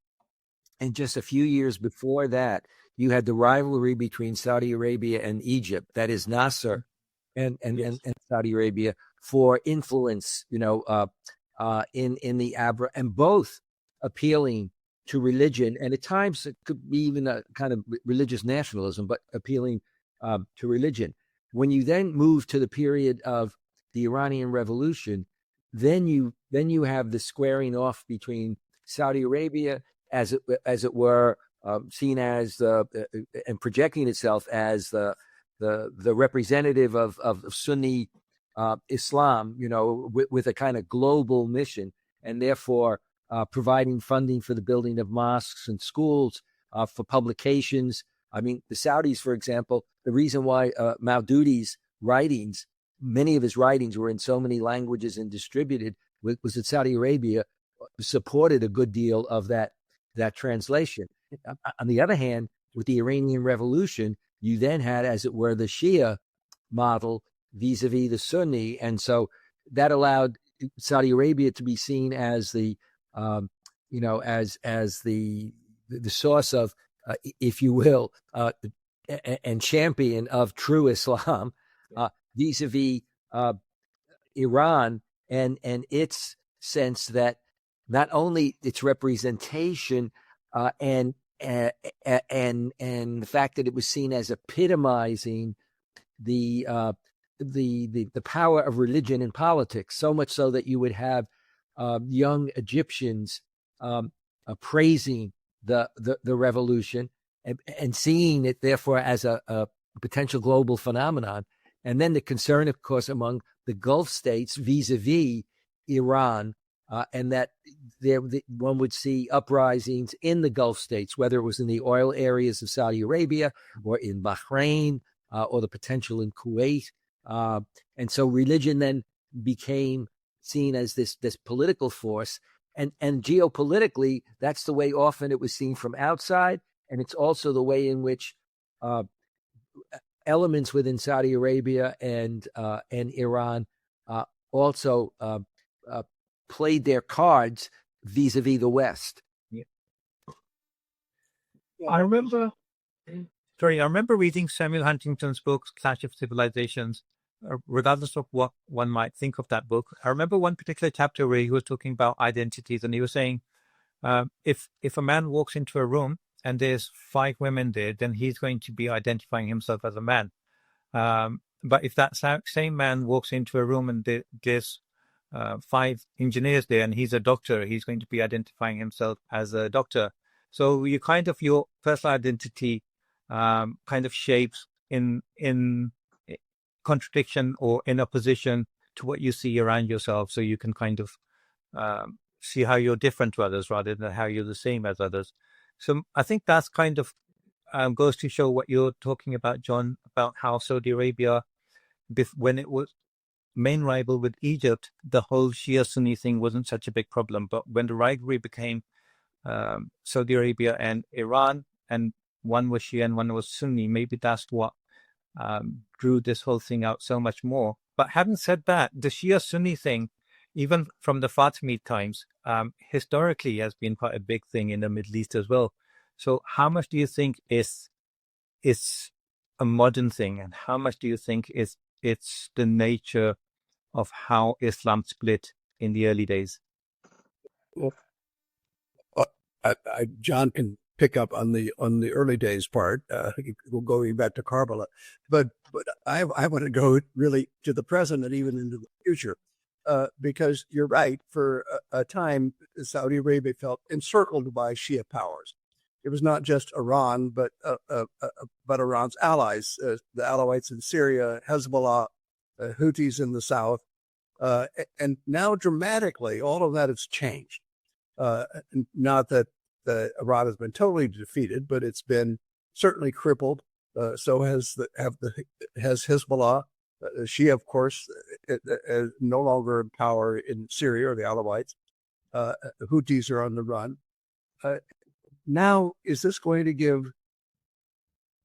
and just a few years before that, you had the rivalry between Saudi Arabia and Egypt. That is Nasser and Saudi Arabia for influence, in the Abra, and both appealing to religion, and at times it could be even a kind of religious nationalism, but appealing to religion. When you then move to the period of the Iranian Revolution, then you have the squaring off between Saudi Arabia, as it were, seen as and projecting itself as the representative of Sunni Islam, with a kind of global mission, and therefore providing funding for the building of mosques and schools, for publications. I mean, the Saudis, for example, the reason why Maududi's writings, many of his writings were in so many languages and distributed, was that Saudi Arabia supported a good deal of that translation. On the other hand, with the Iranian Revolution, you then had, as it were, the Shia model vis-a-vis the Sunni, and so that allowed Saudi Arabia to be seen as the as the source of, if you will, and champion of true Islam, vis-a-vis Iran, and its sense that not only its representation and the fact that it was seen as epitomizing the power of religion in politics, so much so that you would have young Egyptians praising the revolution and seeing it therefore as a potential global phenomenon. And then the concern, of course, among the Gulf states vis-a-vis Iran, and that one would see uprisings in the Gulf states, whether it was in the oil areas of Saudi Arabia or in Bahrain, or the potential in Kuwait. And so religion then became seen as this political force. And geopolitically, that's the way often it was seen from outside. And it's also the way in which elements within Saudi Arabia and Iran also played their cards vis-a-vis the West. Yeah. I remember reading Samuel Huntington's book, Clash of Civilizations, regardless of what one might think of that book. I remember one particular chapter where he was talking about identities, and he was saying, if a man walks into a room and there's 5 women there, then he's going to be identifying himself as a man. But if that same man walks into a room and there's 5 engineers there and he's a doctor, he's going to be identifying himself as a doctor. So you kind of, your personal identity kind of shapes in contradiction or in opposition to what you see around yourself. So you can kind of see how you're different to others rather than how you're the same as others. So I think that's kind of goes to show what you're talking about, John, about how Saudi Arabia, when it was main rival with Egypt, the whole Shia Sunni thing wasn't such a big problem. But when the rivalry became Saudi Arabia and Iran, and one was Shia and one was Sunni, maybe that's what drew this whole thing out so much more. But having said that, the Shia Sunni thing, even from the Fatimid times, historically has been quite a big thing in the Middle East as well. So how much do you think is a modern thing, and how much do you think it's the nature of how Islam split in the early days? Well, John can pick up on the early days part. We'll go back to Karbala, but I want to go really to the present and even into the future, because you're right. For a time, Saudi Arabia felt encircled by Shia powers. It was not just Iran, but Iran's allies, the Alawites in Syria, Hezbollah, Houthis in the south, and now dramatically, all of that has changed. Not that Iran has been totally defeated, but it's been certainly crippled. So has Hezbollah. Shia, of course, no longer in power in Syria, or the Alawites. Houthis are on the run. Now, is this going to give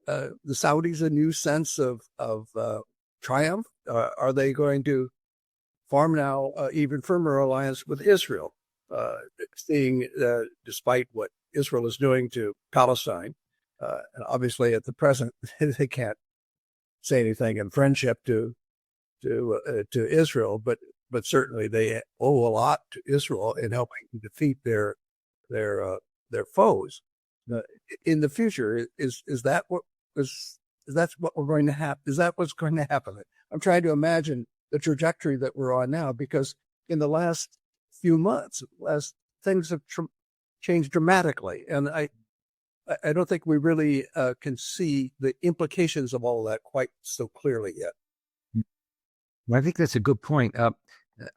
the Saudis a new sense of triumph? Are they going to form now even firmer alliance with Israel? Seeing, despite what Israel is doing to Palestine, and obviously at the present they can't say anything in friendship to Israel, but certainly they owe a lot to Israel in helping defeat their foes. In the future, is that what we're going to happen? Is that what's going to happen? I'm trying to imagine the trajectory that we're on now, because in the last few months, things have changed dramatically, and I don't think we really can see the implications of all of that quite so clearly yet. Well, I think that's a good point, and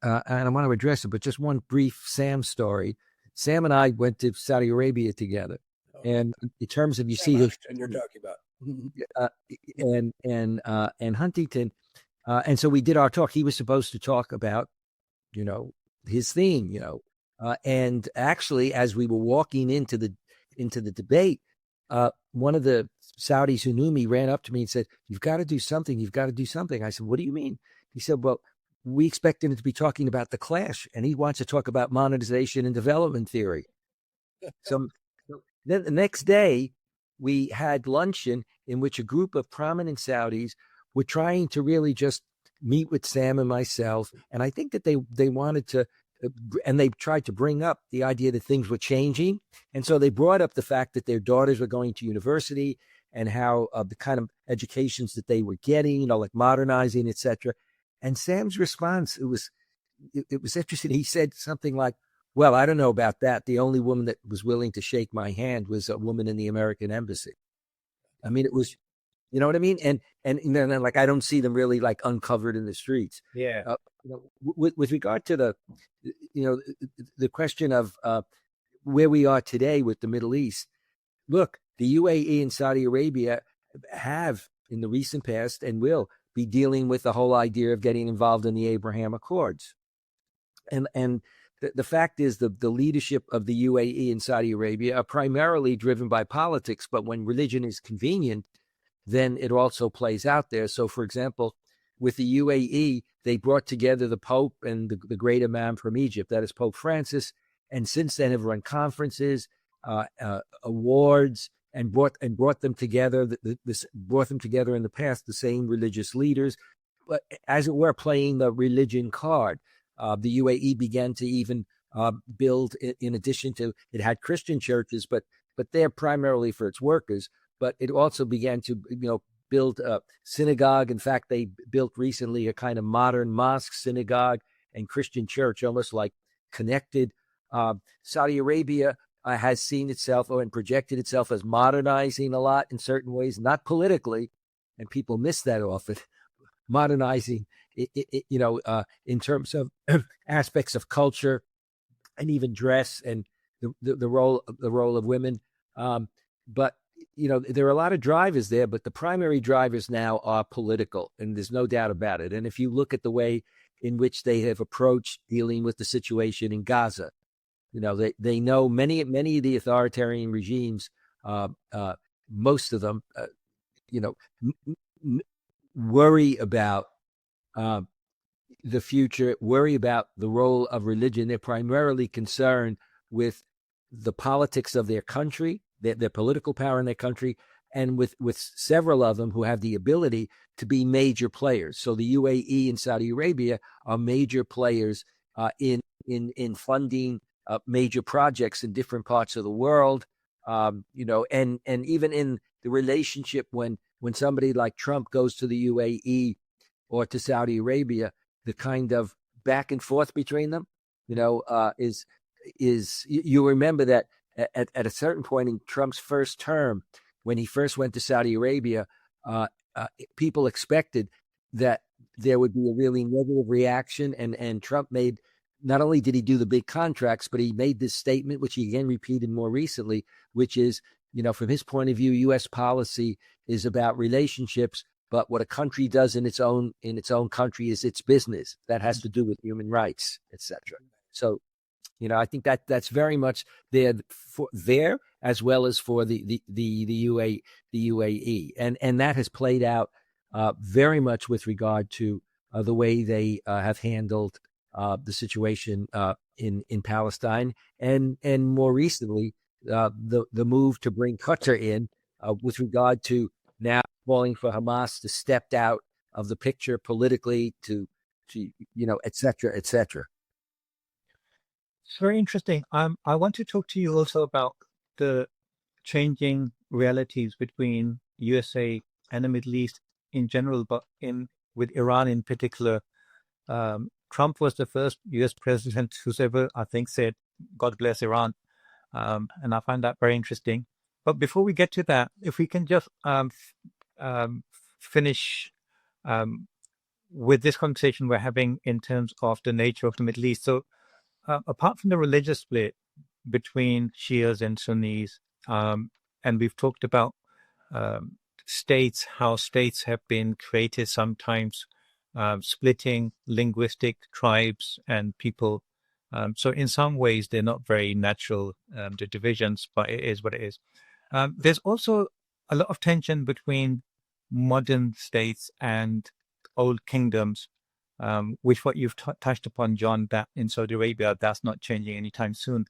I want to address it, but just one brief Sam story. Sam and I went to Saudi Arabia together, and in terms of, you see, and you're talking about, and Huntington, and so we did our talk. He was supposed to talk about, his theme, and actually, as we were walking into the debate, one of the Saudis who knew me ran up to me and said, "You've got to do something. You've got to do something." I said, "What do you mean?" He said, "Well, we expected him to be talking about the clash, and he wants to talk about modernization and development theory." So then the next day, we had luncheon in which a group of prominent Saudis were trying to really just meet with Sam and myself. And I think that they wanted to, and they tried to bring up the idea that things were changing. And so they brought up the fact that their daughters were going to university, and how the kind of educations that they were getting, like modernizing, etc. And Sam's response, it was interesting. He said something like, "Well, I don't know about that. The only woman that was willing to shake my hand was a woman in the American embassy." I mean, it was, you know what I mean? And like, I don't see them really like uncovered in the streets. Yeah. With regard to the question of where we are today with the Middle East, look, the UAE and Saudi Arabia have in the recent past and will be dealing with the whole idea of getting involved in the Abraham Accords. And the fact is, the leadership of the UAE and Saudi Arabia are primarily driven by politics, but when religion is convenient, then it also plays out there. So, for example, with the UAE, they brought together the Pope and the great Imam from Egypt, that is Pope Francis, and since then have run conferences, awards, and brought them together. Brought them together in the past, the same religious leaders, but as it were, playing the religion card. The UAE began to even build, in addition to, it had Christian churches, but they're primarily for its workers. But it also began to build a synagogue. In fact, they built recently a kind of modern mosque, synagogue, and Christian church, almost like connected. Saudi Arabia has seen itself and projected itself as modernizing a lot in certain ways, not politically, and people miss that often. Modernizing, in terms of aspects of culture and even dress and the role of women. But there are a lot of drivers there, but the primary drivers now are political, and there's no doubt about it. And if you look at the way in which they have approached dealing with the situation in Gaza, they know many of the authoritarian regimes, most of them, worry about the future, worry about the role of religion. They're primarily concerned with the politics of their country, their political power in their country, and with several of them who have the ability to be major players. So the UAE and Saudi Arabia are major players in funding major projects in different parts of the world. And even in the relationship when somebody like Trump goes to the UAE or to Saudi Arabia, the kind of back and forth between them, is you remember that at a certain point in Trump's first term, when he first went to Saudi Arabia, people expected that there would be a really negative reaction, and Trump made. Not only did he do the big contracts, but he made this statement, which he again repeated more recently, which is, from his point of view, U.S. policy is about relationships, but what a country does in its own country is its business. That has to do with human rights, etc. So, I think that's very much there as well as for the UAE, and that has played out very much with regard to the way they have handled the situation in Palestine, and more recently the move to bring Qatar in with regard to now calling for Hamas to step out of the picture politically, to et cetera, et cetera. It's very interesting. I want to talk to you also about the changing realities between USA and the Middle East in general, but with Iran in particular. Trump was the first U.S. president who's ever, I think, said, "God bless Iran," and I find that very interesting. But before we get to that, if we can just finish with this conversation we're having in terms of the nature of the Middle East. So, apart from the religious split between Shias and Sunnis, and we've talked about how states have been created sometimes, splitting linguistic tribes and people. So in some ways, they're not very natural, the divisions, but it is what it is. There's also a lot of tension between modern states and old kingdoms, which what you've touched upon, John, that in Saudi Arabia, that's not changing anytime soon.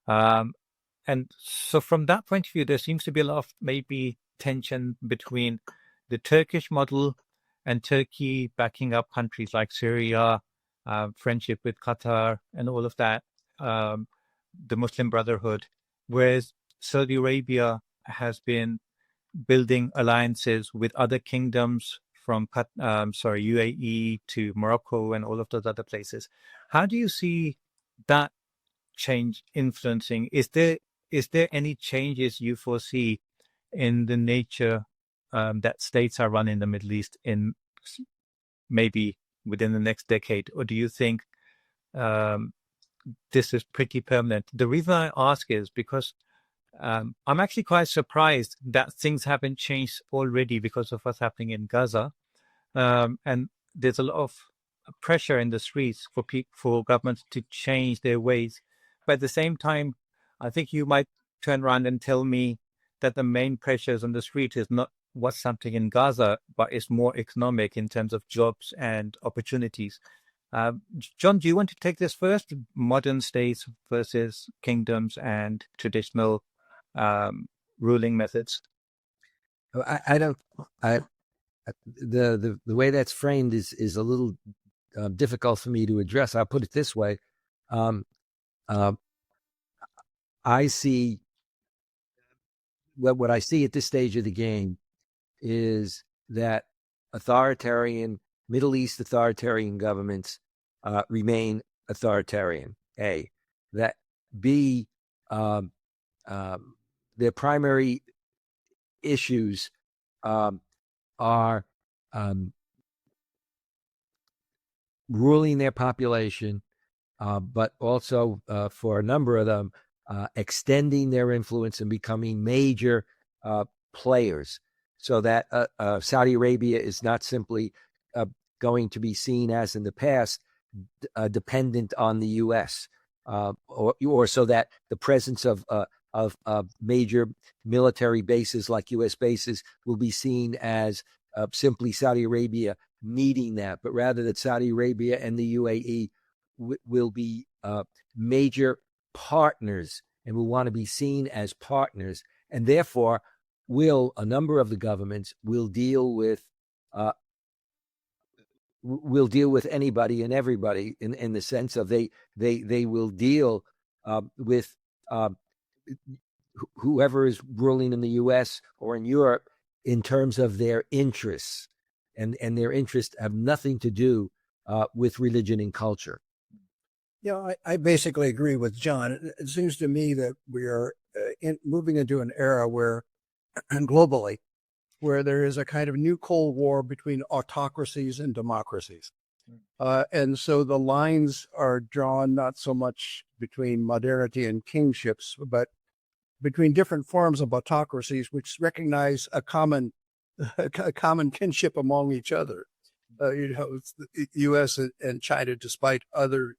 And so from that point of view, there seems to be a lot of maybe tension between the Turkish model and Turkey backing up countries like Syria, friendship with Qatar and all of that, the Muslim Brotherhood, whereas Saudi Arabia has been building alliances with other kingdoms from UAE to Morocco and all of those other places. How do you see that change influencing? Is there any changes you foresee in the nature that states are run in the Middle East in maybe within the next decade, or do you think this is pretty permanent? The reason I ask is because I'm actually quite surprised that things haven't changed already because of what's happening in Gaza, and there's a lot of pressure in the streets for governments to change their ways. But at the same time, I think you might turn around and tell me that the main pressures on the street is not what's happening in Gaza, but it's more economic in terms of jobs and opportunities. John, do you want to take this first? Modern states versus kingdoms and traditional ruling methods. The way that's framed is a little difficult for me to address. I'll put it this way. I see what I see at this stage of the game is that Middle East authoritarian governments remain authoritarian. A, that B, their primary issues are ruling their population, but also for a number of them, extending their influence and becoming major players, so that Saudi Arabia is not simply going to be seen as in the past dependent on the U.S. Or so that the presence of major military bases like U.S. bases will be seen as simply Saudi Arabia needing that, but rather that Saudi Arabia and the UAE will be major partners and will want to be seen as partners, and therefore a number of the governments will deal with anybody and everybody in the sense of they will deal with whoever is ruling in the U.S. or in Europe in terms of their interests, and their interests have nothing to do with religion and culture. Yeah, I basically agree with John. It seems to me that we are moving into an era where, globally, where there is a kind of new Cold War between autocracies and democracies. And so the lines are drawn not so much between modernity and kingships, but between different forms of autocracies which recognize a common kinship among each other. It's the U.S. and China, despite other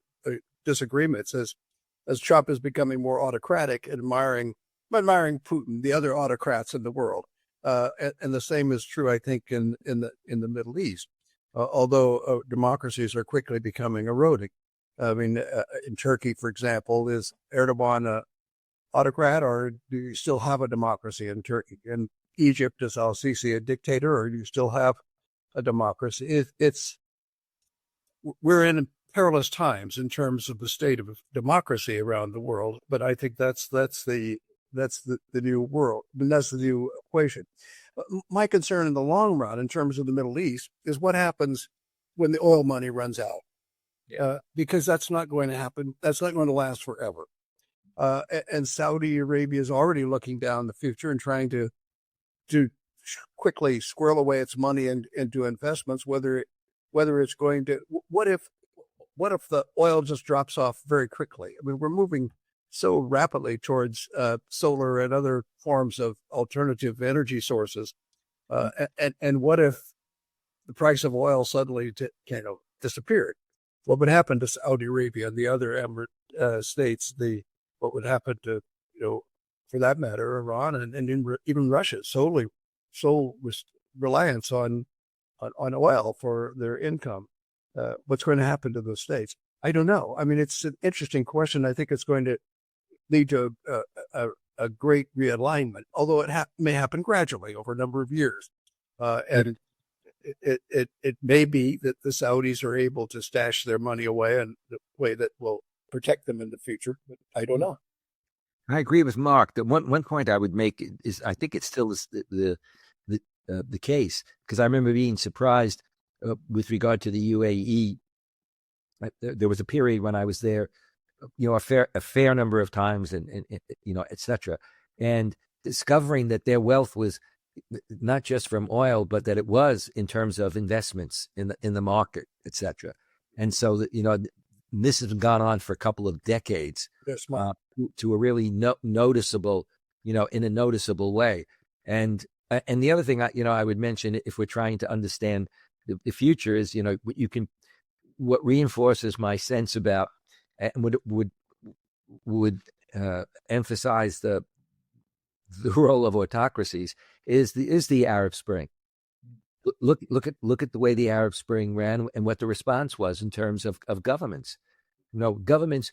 disagreements, as Trump is becoming more autocratic, admiring Putin, the other autocrats in the world. And the same is true, I think, in the Middle East, although democracies are quickly becoming eroding. I mean, in Turkey, for example, is Erdogan an autocrat, or do you still have a democracy in Turkey? In Egypt, is al-Sisi a dictator, or do you still have a democracy? We're in perilous times in terms of the state of democracy around the world, but I think that's the new world. I mean, that's the new equation. My concern in the long run, in terms of the Middle East, is what happens when the oil money runs out. Because that's not going to happen. That's not going to last forever. And Saudi Arabia is already looking down the future and trying to quickly squirrel away its money into investments. Whether it's going to, what if the oil just drops off very quickly? I mean, we're moving so rapidly towards solar and other forms of alternative energy sources. And what if the price of oil suddenly disappeared? What would happen to Saudi Arabia and the other emirate states? What would happen to, for that matter, Iran and even Russia, sole reliance on oil for their income? What's going to happen to those states? I don't know. I mean, it's an interesting question. I think it's going to lead to a great realignment, although it may happen gradually over a number of years. And it may be that the Saudis are able to stash their money away in a way that will protect them in the future, but I don't know. I agree with Mark. The one point I would make is I think it still is the case, because I remember being surprised with regard to the UAE. There was a period when I was there, a fair number of times, and et cetera, and discovering that their wealth was not just from oil, but that it was in terms of investments in the market, et cetera. And so that this has gone on for a couple of decades to a really noticeable, in a noticeable way. And the other thing I would mention, if we're trying to understand the future, is what reinforces my sense about and would emphasize the role of autocracies is the Arab Spring. Look at the way the Arab Spring ran and what the response was in terms of governments. Governments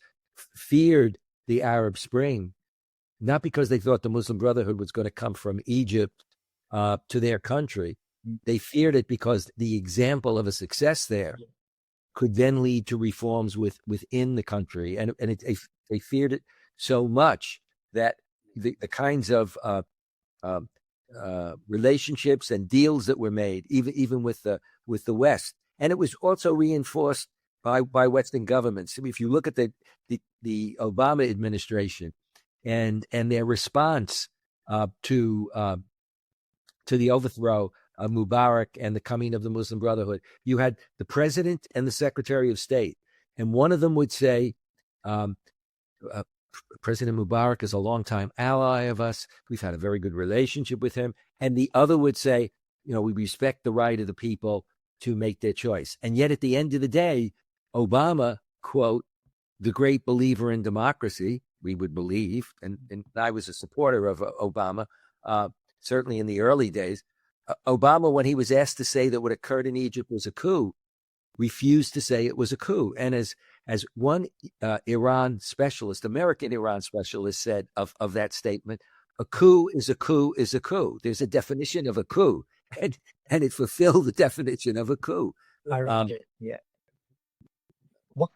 feared the Arab Spring, not because they thought the Muslim Brotherhood was going to come from Egypt to their country. They feared it because the example of a success there could then lead to reforms within the country, and they feared it so much that the kinds of relationships and deals that were made, even with the West, and it was also reinforced by Western governments. I mean, if you look at the Obama administration and their response to the overthrow of Mubarak and the coming of the Muslim Brotherhood, you had the president and the Secretary of State, and one of them would say, President Mubarak is a longtime ally of us. We've had a very good relationship with him. And the other would say, we respect the right of the people to make their choice. And yet at the end of the day, Obama, quote, the great believer in democracy, we would believe, and I was a supporter of Obama, certainly in the early days. Obama, when he was asked to say that what occurred in Egypt was a coup, refused to say it was a coup. And as one Iran specialist, American Iran specialist, said of that statement, a coup is a coup is a coup. There's a definition of a coup, and it fulfilled the definition of a coup. Yeah.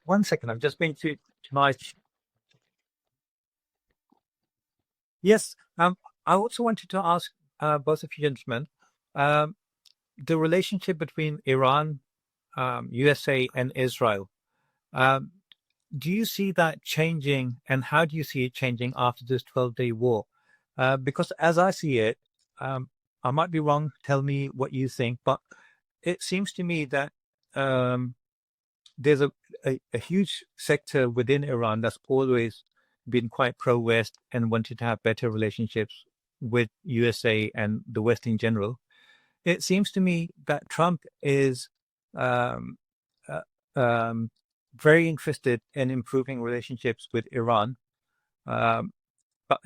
One second, I'm just going to my. Yes, I also wanted to ask both of you gentlemen, the relationship between Iran, USA, and Israel. Do you see that changing, and how do you see it changing after this 12-day war? Because as I see it, I might be wrong. Tell me what you think, but it seems to me that there's a huge sector within Iran that's always been quite pro-West and wanted to have better relationships with USA and the West in general. It seems to me that Trump is very interested in improving relationships with Iran. But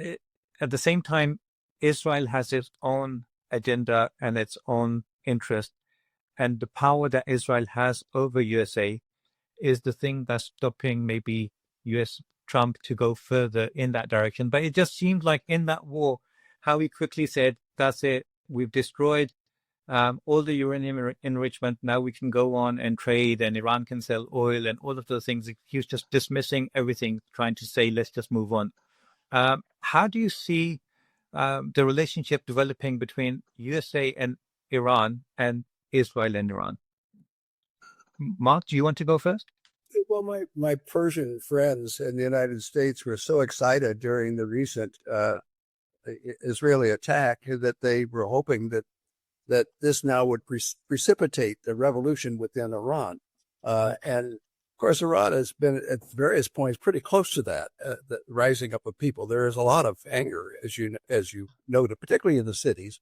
at the same time, Israel has its own agenda and its own interest. And the power that Israel has over USA is the thing that's stopping maybe US Trump to go further in that direction. But it just seemed like in that war, how he quickly said, that's it, we've destroyed all the uranium enrichment. Now we can go on and trade, and Iran can sell oil and all of those things. He was just dismissing everything, trying to say, let's just move on. How do you see the relationship developing between USA and Iran and Israel and Iran? Mark, do you want to go first? Well, my Persian friends in the United States were so excited during the recent Israeli attack that they were hoping that this now would precipitate the revolution within Iran. And of course, Iran has been at various points pretty close to that, the rising up of people. There is a lot of anger, as you noted, particularly in the cities,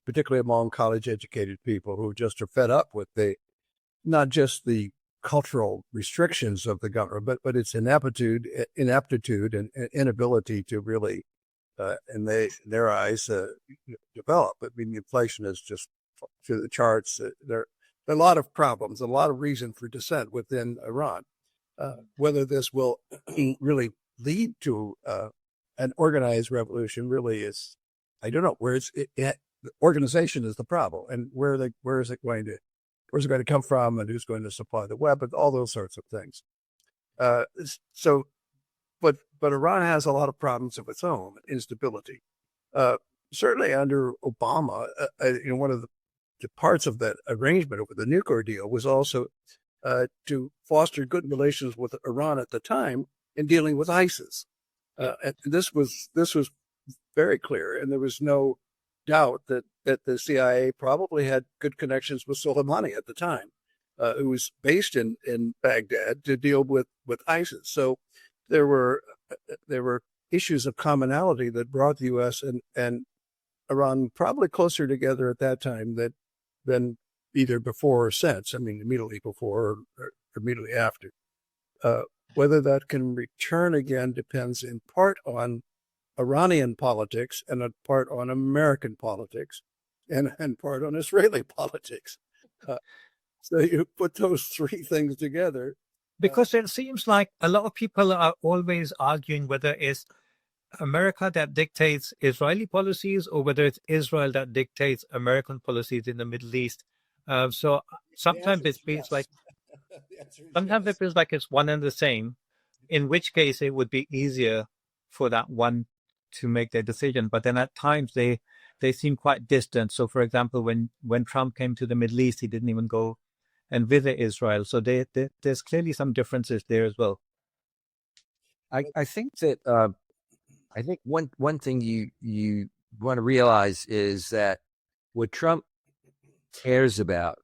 particularly among college-educated people who just are fed up with not just the cultural restrictions of the government, but its inaptitude and inability to really, in their eyes, develop. I mean, inflation is just to the charts. There are a lot of problems, a lot of reason for dissent within Iran. Whether this will really lead to an organized revolution really is, I don't know. Organization is the problem, and where is it going to come from, and who's going to supply the weapons, all those sorts of things. But Iran has a lot of problems of its own, instability. Certainly under Obama, one of the parts of that arrangement over the nuclear deal was also to foster good relations with Iran at the time in dealing with ISIS. And this was very clear, and there was no doubt that the CIA probably had good connections with Soleimani at the time, who was based in Baghdad to deal with ISIS. So there were issues of commonality that brought the U.S. and Iran probably closer together at that time than either before or since. I mean, immediately before or immediately after. Whether that can return again depends in part on Iranian politics and in part on American politics and part on Israeli politics. So you put those three things together. Because it seems like a lot of people are always arguing whether it's America that dictates Israeli policies or whether it's Israel that dictates American policies in the Middle East. So sometimes it feels like it feels like it's one and the same, in which case it would be easier for that one to make their decision. But then at times they seem quite distant. So for example, when Trump came to the Middle East, he didn't even go and visit Israel. So there's clearly some differences there as well. I think that I think one thing you want to realize is that what Trump cares about,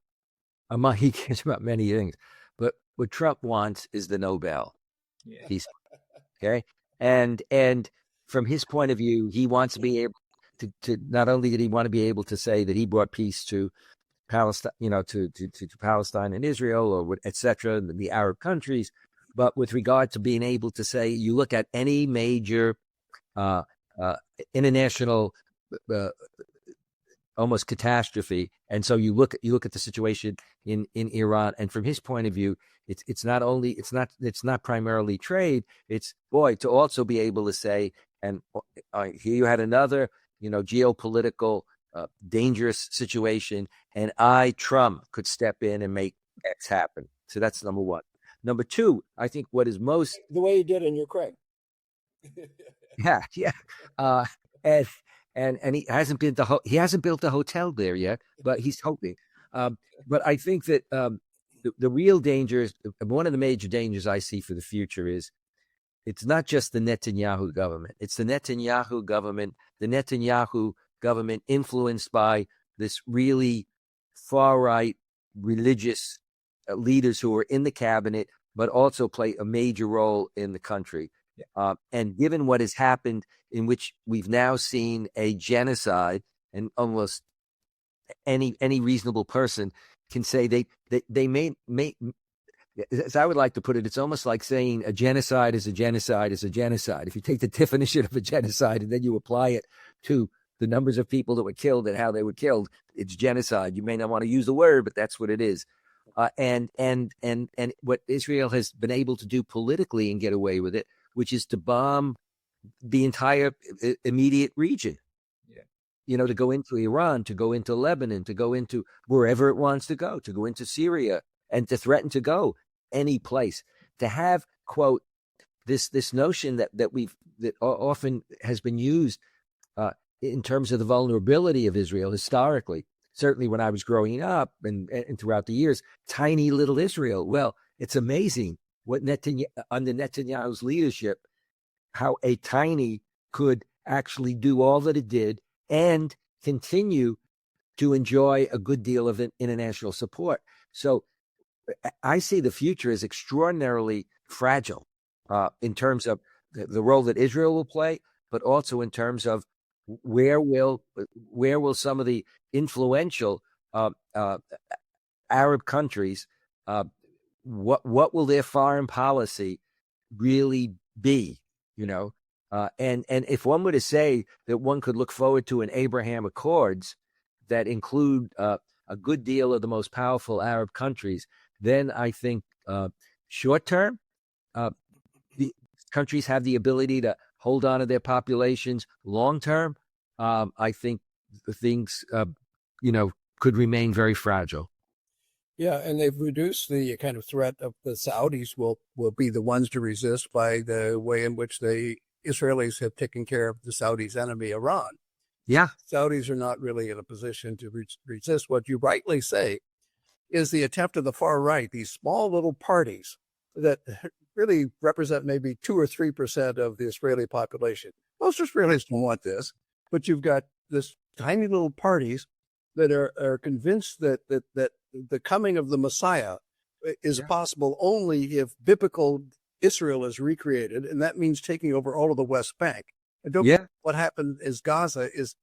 he cares about many things, but what Trump wants is the Nobel. Yeah. Peace. Okay. And from his point of view, he wants to be able to not only did he want to be able to say that he brought peace to Palestine, to Palestine and Israel, or etc., the Arab countries, but with regard to being able to say, you look at any major international almost catastrophe, and so you look at the situation in Iran, and from his point of view, it's not primarily trade. It's to also be able to say, and here you had another geopolitical dangerous situation, and Trump could step in and make X happen. So that's number one. Number two, I think what is most the way he did in Ukraine. yeah. And he hasn't built a hotel there yet, but he's hoping. But I think that the real dangers, one of the major dangers I see for the future is, it's not just the Netanyahu government. It's the Netanyahu government influenced by this really far-right religious leaders who are in the cabinet, but also play a major role in the country. And given what has happened, in which we've now seen a genocide, and almost any reasonable person can say they may, as I would like to put it, it's almost like saying a genocide is a genocide is a genocide. If you take the definition of a genocide and then you apply it to the numbers of people that were killed and how they were killed, it's genocide. You may not want to use the word, but that's what it is. And what Israel has been able to do politically and get away with it, which is to bomb the entire immediate region. To go into Iran, to go into Lebanon, to go into wherever it wants to go into Syria, and to threaten to go any place. To have, quote, this notion that often has been used in terms of the vulnerability of Israel historically, certainly when I was growing up and throughout the years, tiny little Israel. Well, it's amazing what under Netanyahu's leadership, how a tiny could actually do all that it did and continue to enjoy a good deal of international support. So I see the future as extraordinarily fragile in terms of the role that Israel will play, but also in terms of where will some of the influential Arab countries, what will their foreign policy really be? And if one were to say that one could look forward to an Abraham Accords that include a good deal of the most powerful Arab countries, then I think short term, the countries have the ability to hold on to their populations. Long term, I think the things, could remain very fragile. Yeah, and they've reduced the kind of threat of the Saudis will be the ones to resist by the way in which the Israelis have taken care of the Saudis' enemy, Iran. Yeah. Saudis are not really in a position to resist. What you rightly say is the attempt of the far right, these small little parties that really represent maybe 2 or 3% of the Israeli population. Most Israelis don't want this, but you've got this tiny little parties that are convinced that the coming of the Messiah is possible only if biblical Israel is recreated, and that means taking over all of the West Bank. And don't forget what happened is Gaza is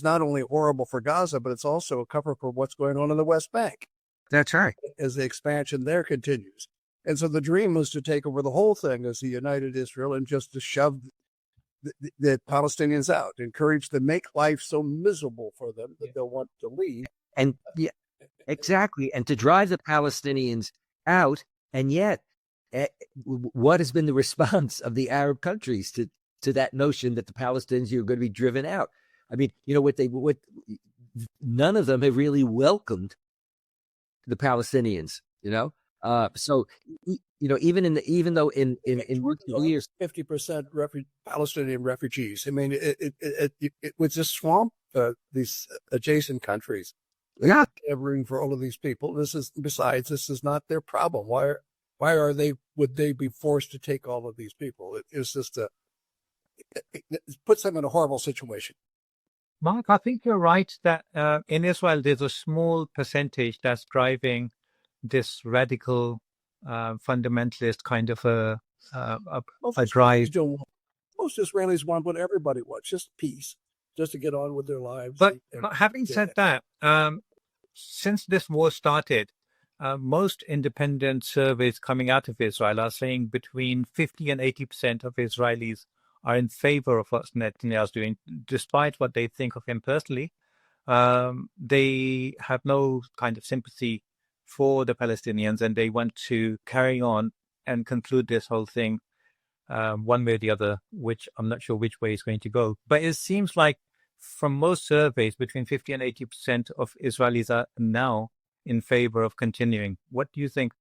not only horrible for Gaza, but it's also a cover for what's going on in the West Bank. That's right. As the expansion there continues. And so the dream was to take over the whole thing as a united Israel and just to shove the Palestinians out, encourage them, make life so miserable for them that they'll want to leave. And exactly. And to drive the Palestinians out. And yet, what has been the response of the Arab countries to that notion that the Palestinians are going to be driven out? I mean, none of them have really welcomed the Palestinians, so even though in years 50% Palestinian refugees. I mean, it would just swamp these adjacent countries. Covering for all of these people. This is not their problem. Why would they be forced to take all of these people? It's just it puts them in a horrible situation. Mark, I think you're right that in Israel, there's a small percentage that's driving this radical fundamentalist kind of a drive. most Israelis want what everybody wants, just peace, just to get on with their lives. But having said that, since this war started, most independent surveys coming out of Israel are saying between 50 and 80% of Israelis are in favor of what Netanyahu is doing, despite what they think of him personally. They have no kind of sympathy for the Palestinians, and they want to carry on and conclude this whole thing one way or the other, which I'm not sure which way it's going to go. But it seems like from most surveys, between 50 and 80% of Israelis are now in favor of continuing. What do you think?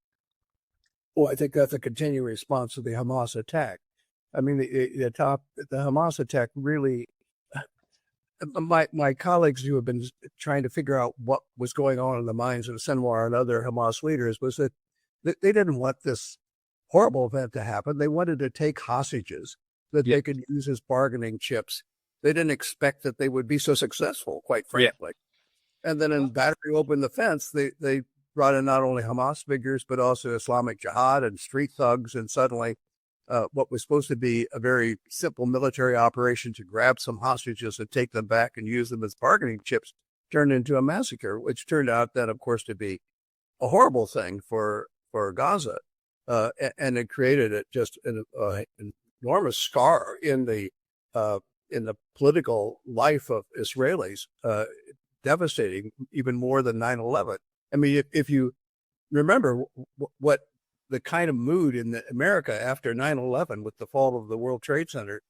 Well, I think that's a continuing response to the Hamas attack. I mean, the Hamas attack really. My colleagues who have been trying to figure out what was going on in the minds of Sinwar and other Hamas leaders was that they didn't want this horrible event to happen. They wanted to take hostages that they could use as bargaining chips. They didn't expect that they would be so successful, quite frankly. And then in Battery Open the Fence, they brought in not only Hamas figures, but also Islamic Jihad and street thugs. And suddenly what was supposed to be a very simple military operation to grab some hostages and take them back and use them as bargaining chips turned into a massacre, which turned out then, of course, to be a horrible thing for Gaza. And it created just an enormous scar in the political life of Israelis, devastating even more than 9/11. I mean, if you remember what the kind of mood in America after 9/11 with the fall of the World Trade Center,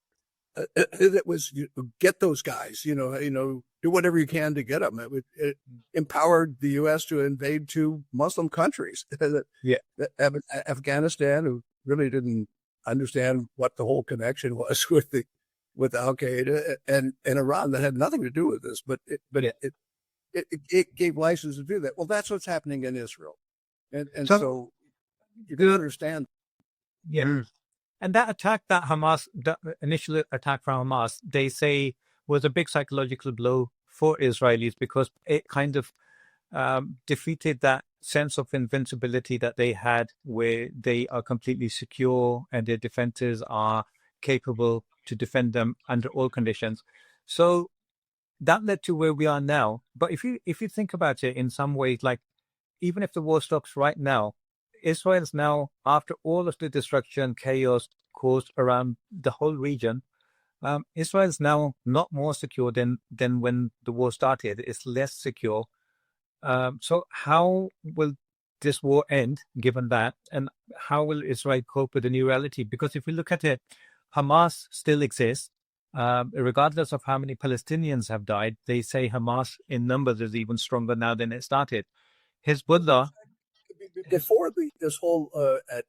it was get those guys, do whatever you can to get them. It empowered the U.S. to invade 2 Muslim countries, Afghanistan, who really didn't understand what the whole connection was with Al Qaeda, and Iran, that had nothing to do with this, but it gave license to do that. Well, that's what's happening in Israel, and so you can understand. Yeah. And that attack, the initial attack from Hamas, they say was a big psychological blow for Israelis because it kind of defeated that sense of invincibility that they had, where they are completely secure and their defenses are capable to defend them under all conditions. So that led to where we are now. But if you think about it in some ways, like even if the war stops right now, Israel's now, after all of the destruction, chaos caused around the whole region, Israel's now not more secure than when the war started. It's less secure. So how will this war end, given that? And how will Israel cope with the new reality? Because if we look at it, Hamas still exists. Regardless of how many Palestinians have died, they say Hamas in numbers is even stronger now than it started. Hezbollah... Before this whole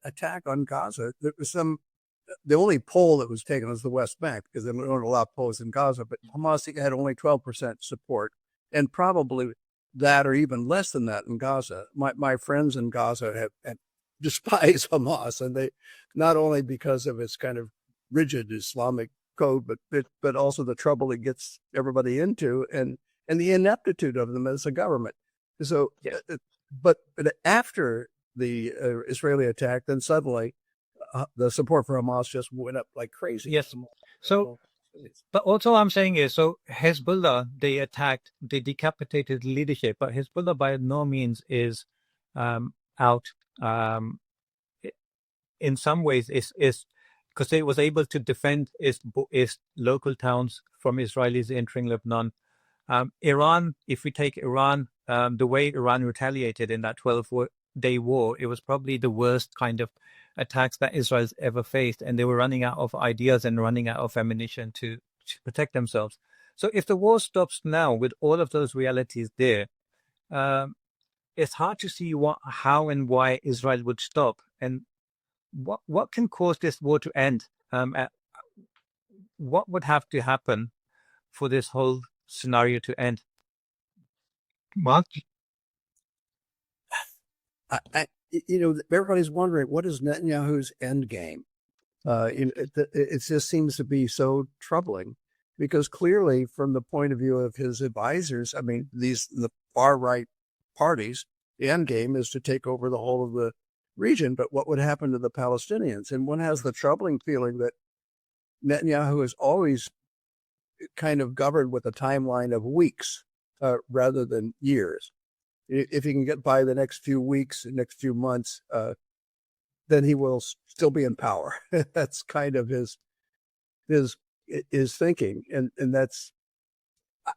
attack on Gaza, there was the only poll that was taken was the West Bank, because they don't allow polls in Gaza, but Hamas had only 12% support, and probably that or even less than that in Gaza. My friends in Gaza have despise Hamas, and they, not only because of its kind of rigid Islamic code, but also the trouble it gets everybody into, and the ineptitude of them as a government. So, but after the Israeli attack, then suddenly the support for Hamas just went up like crazy. Yes. So, but also I'm saying is, so Hezbollah, they decapitated leadership, but Hezbollah by no means is out. In some ways, is because it was able to defend its local towns from Israelis entering Lebanon. Iran, if we take Iran, the way Iran retaliated in that 12-day war, it was probably the worst kind of attacks that Israel's ever faced. And they were running out of ideas and running out of ammunition to protect themselves. So if the war stops now with all of those realities there, it's hard to see how and why Israel would stop. And what can cause this war to end? What would have to happen for this whole scenario to end? Mark? Everybody's wondering, what is Netanyahu's end game? It just seems to be so troubling, because clearly from the point of view of his advisors, I mean, the far right parties, the end game is to take over the whole of the region. But what would happen to the Palestinians? And one has the troubling feeling that Netanyahu is always kind of governed with a timeline of weeks rather than years. If he can get by the next few weeks, the next few months, then he will still be in power. That's kind of his thinking, and that's.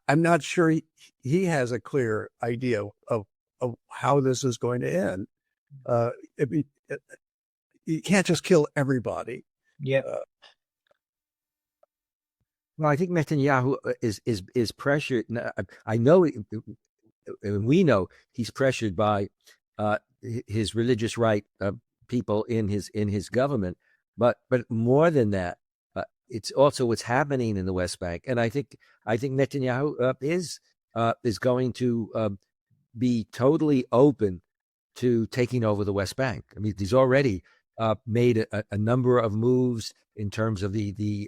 I'm not sure he has a clear idea of how this is going to end. You can't just kill everybody. Yeah. Well, I think Netanyahu is pressured. I know, we know he's pressured by his religious right people in his government, but more than that, it's also what's happening in the West Bank, and I think Netanyahu is going to be totally open to taking over the West Bank. I mean, he's already made a number of moves in terms of the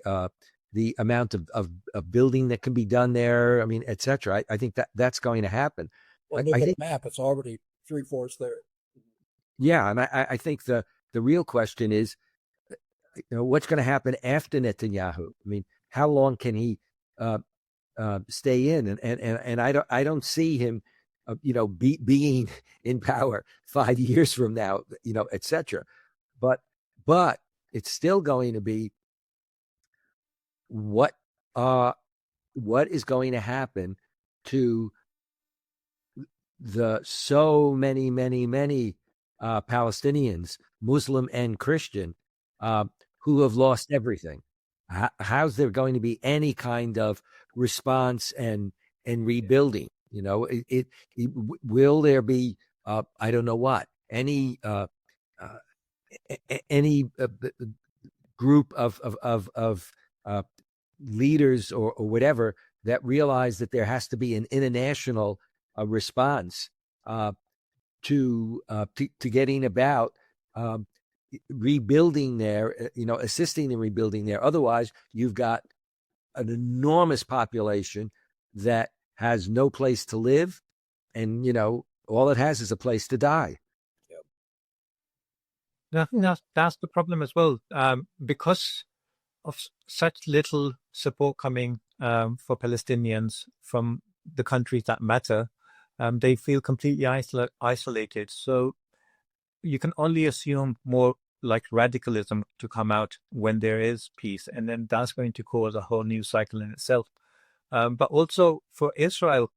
amount of building that can be done there. I mean, et cetera. I think that's going to happen. Well, look at the map; it's already 3/4 there. Yeah, and I think the real question is, what's going to happen after Netanyahu? I mean, how long can he stay in? And I don't see him, being in power 5 years from now, et cetera. But it's still going to be what is going to happen to the so many Palestinians, Muslim and Christian, who have lost everything. How's there going to be any kind of response and rebuilding? Will there be I don't know what, any group of leaders or whatever that realize that there has to be an international response to getting about rebuilding there, assisting in rebuilding there. Otherwise, you've got an enormous population that has no place to live, and all it has is a place to die. I think that's the problem as well, because of such little support coming for Palestinians from the countries that matter. They feel completely isolated. So you can only assume more like radicalism to come out when there is peace, and then that's going to cause a whole new cycle in itself. But also for Israel,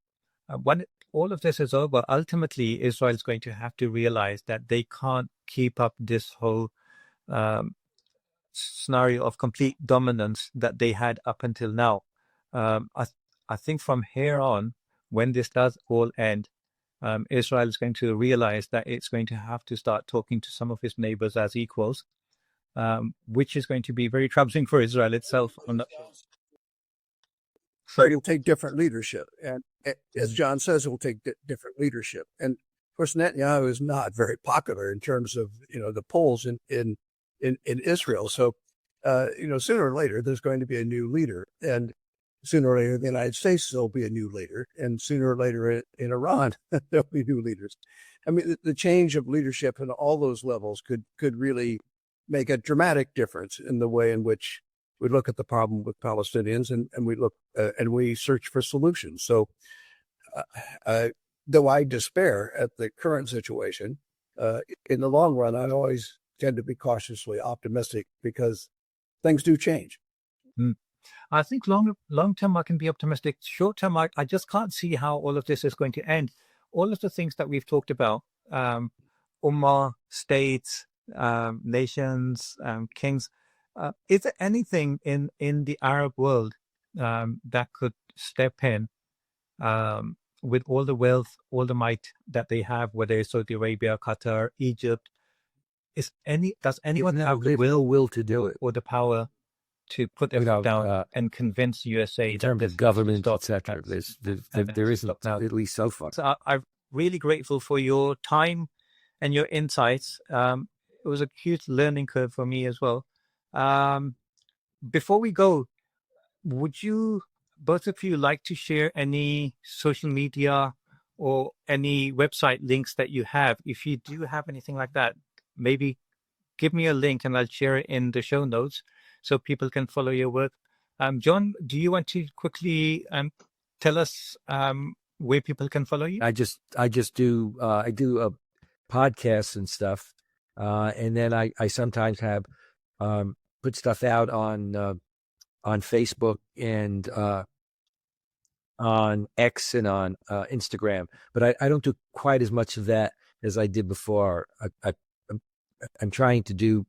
when all of this is over, ultimately Israel is going to have to realize that they can't keep up this whole scenario of complete dominance that they had up until now. I think from here on, when this does all end, Israel is going to realize that it's going to have to start talking to some of its neighbors as equals, which is going to be very troubling for Israel itself. So it'll take different leadership. And as John says, it will take different leadership. And of course, Netanyahu is not very popular in terms of, the polls in Israel. So, sooner or later, there's going to be a new leader. And sooner or later, in the United States, there'll be a new leader. And sooner or later in Iran, there'll be new leaders. I mean, the change of leadership in all those levels could really make a dramatic difference in the way in which we look at the problem with Palestinians, and we look and we search for solutions. So, though I despair at the current situation, in the long run, I always tend to be cautiously optimistic because things do change. I think long term I can be optimistic. Short term, I just can't see how all of this is going to end. All of the things that we've talked about, Ummah, states, nations, kings. Is there anything in the Arab world that could step in with all the wealth, all the might that they have, whether it's Saudi Arabia, Qatar, Egypt? Does anyone have the will to do it, or the power to put their foot down and convince USA in terms of government, etc.? There isn't, at least so far. So I'm really grateful for your time and your insights. It was a huge learning curve for me as well. Before we go, would you, both of you, like to share any social media or any website links that you have? If you do have anything like that, maybe give me a link and I'll share it in the show notes so people can follow your work. John, do you want to quickly tell us where people can follow you? I just do podcasts and stuff, and then I sometimes have put stuff out on Facebook and on X and on Instagram, but I don't do quite as much of that as I did before. I'm trying to do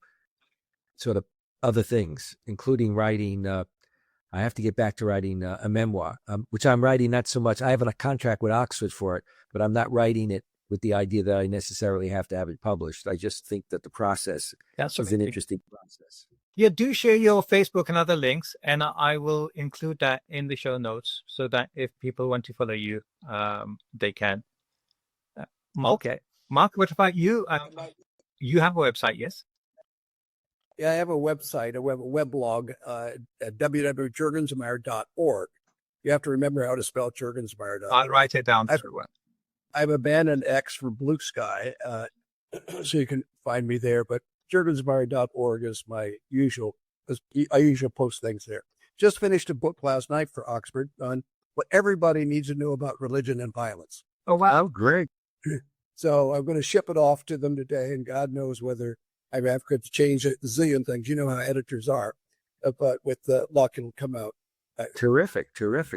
sort of other things, including writing. I have to get back to writing a memoir, which I'm writing not so much. I have a contract with Oxford for it, but I'm not writing it with the idea that I necessarily have to have it published. I just think that the process is an interesting process. Yeah, do share your Facebook and other links, and I will include that in the show notes so that if people want to follow you, they can. Okay. Mark, what about you? You have a website, yes? Yeah, I have a website, a weblog at www.juergensmeyer.org. You have to remember how to spell Juergensmeyer. I'll write it down. I've abandoned X for Blue Sky, so you can find me there. But Juergensmeyer.org is my usual. I usually post things there. Just finished a book last night for Oxford on what everybody needs to know about religion and violence. Oh, wow. Oh, great. So I'm going to ship it off to them today, and God knows whether I have to change a zillion things. You know how editors are, but with luck, it'll come out. Terrific.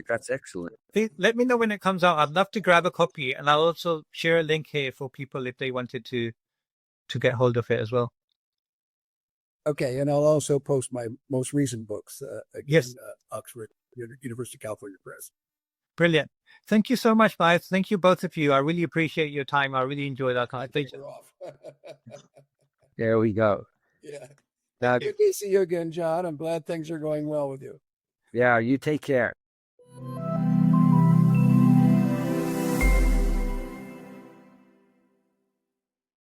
That's excellent. Let me know when it comes out. I'd love to grab a copy, and I'll also share a link here for people if they wanted to get hold of it as well. Okay, and I'll also post my most recent books. Yes. Oxford, University of California Press. Brilliant. Thank you so much, guys. Thank you, both of you. I really appreciate your time. I really enjoyed our conversation. There we go. Yeah. Now, Good to see you again, John. I'm glad things are going well with you. yeah, you take care.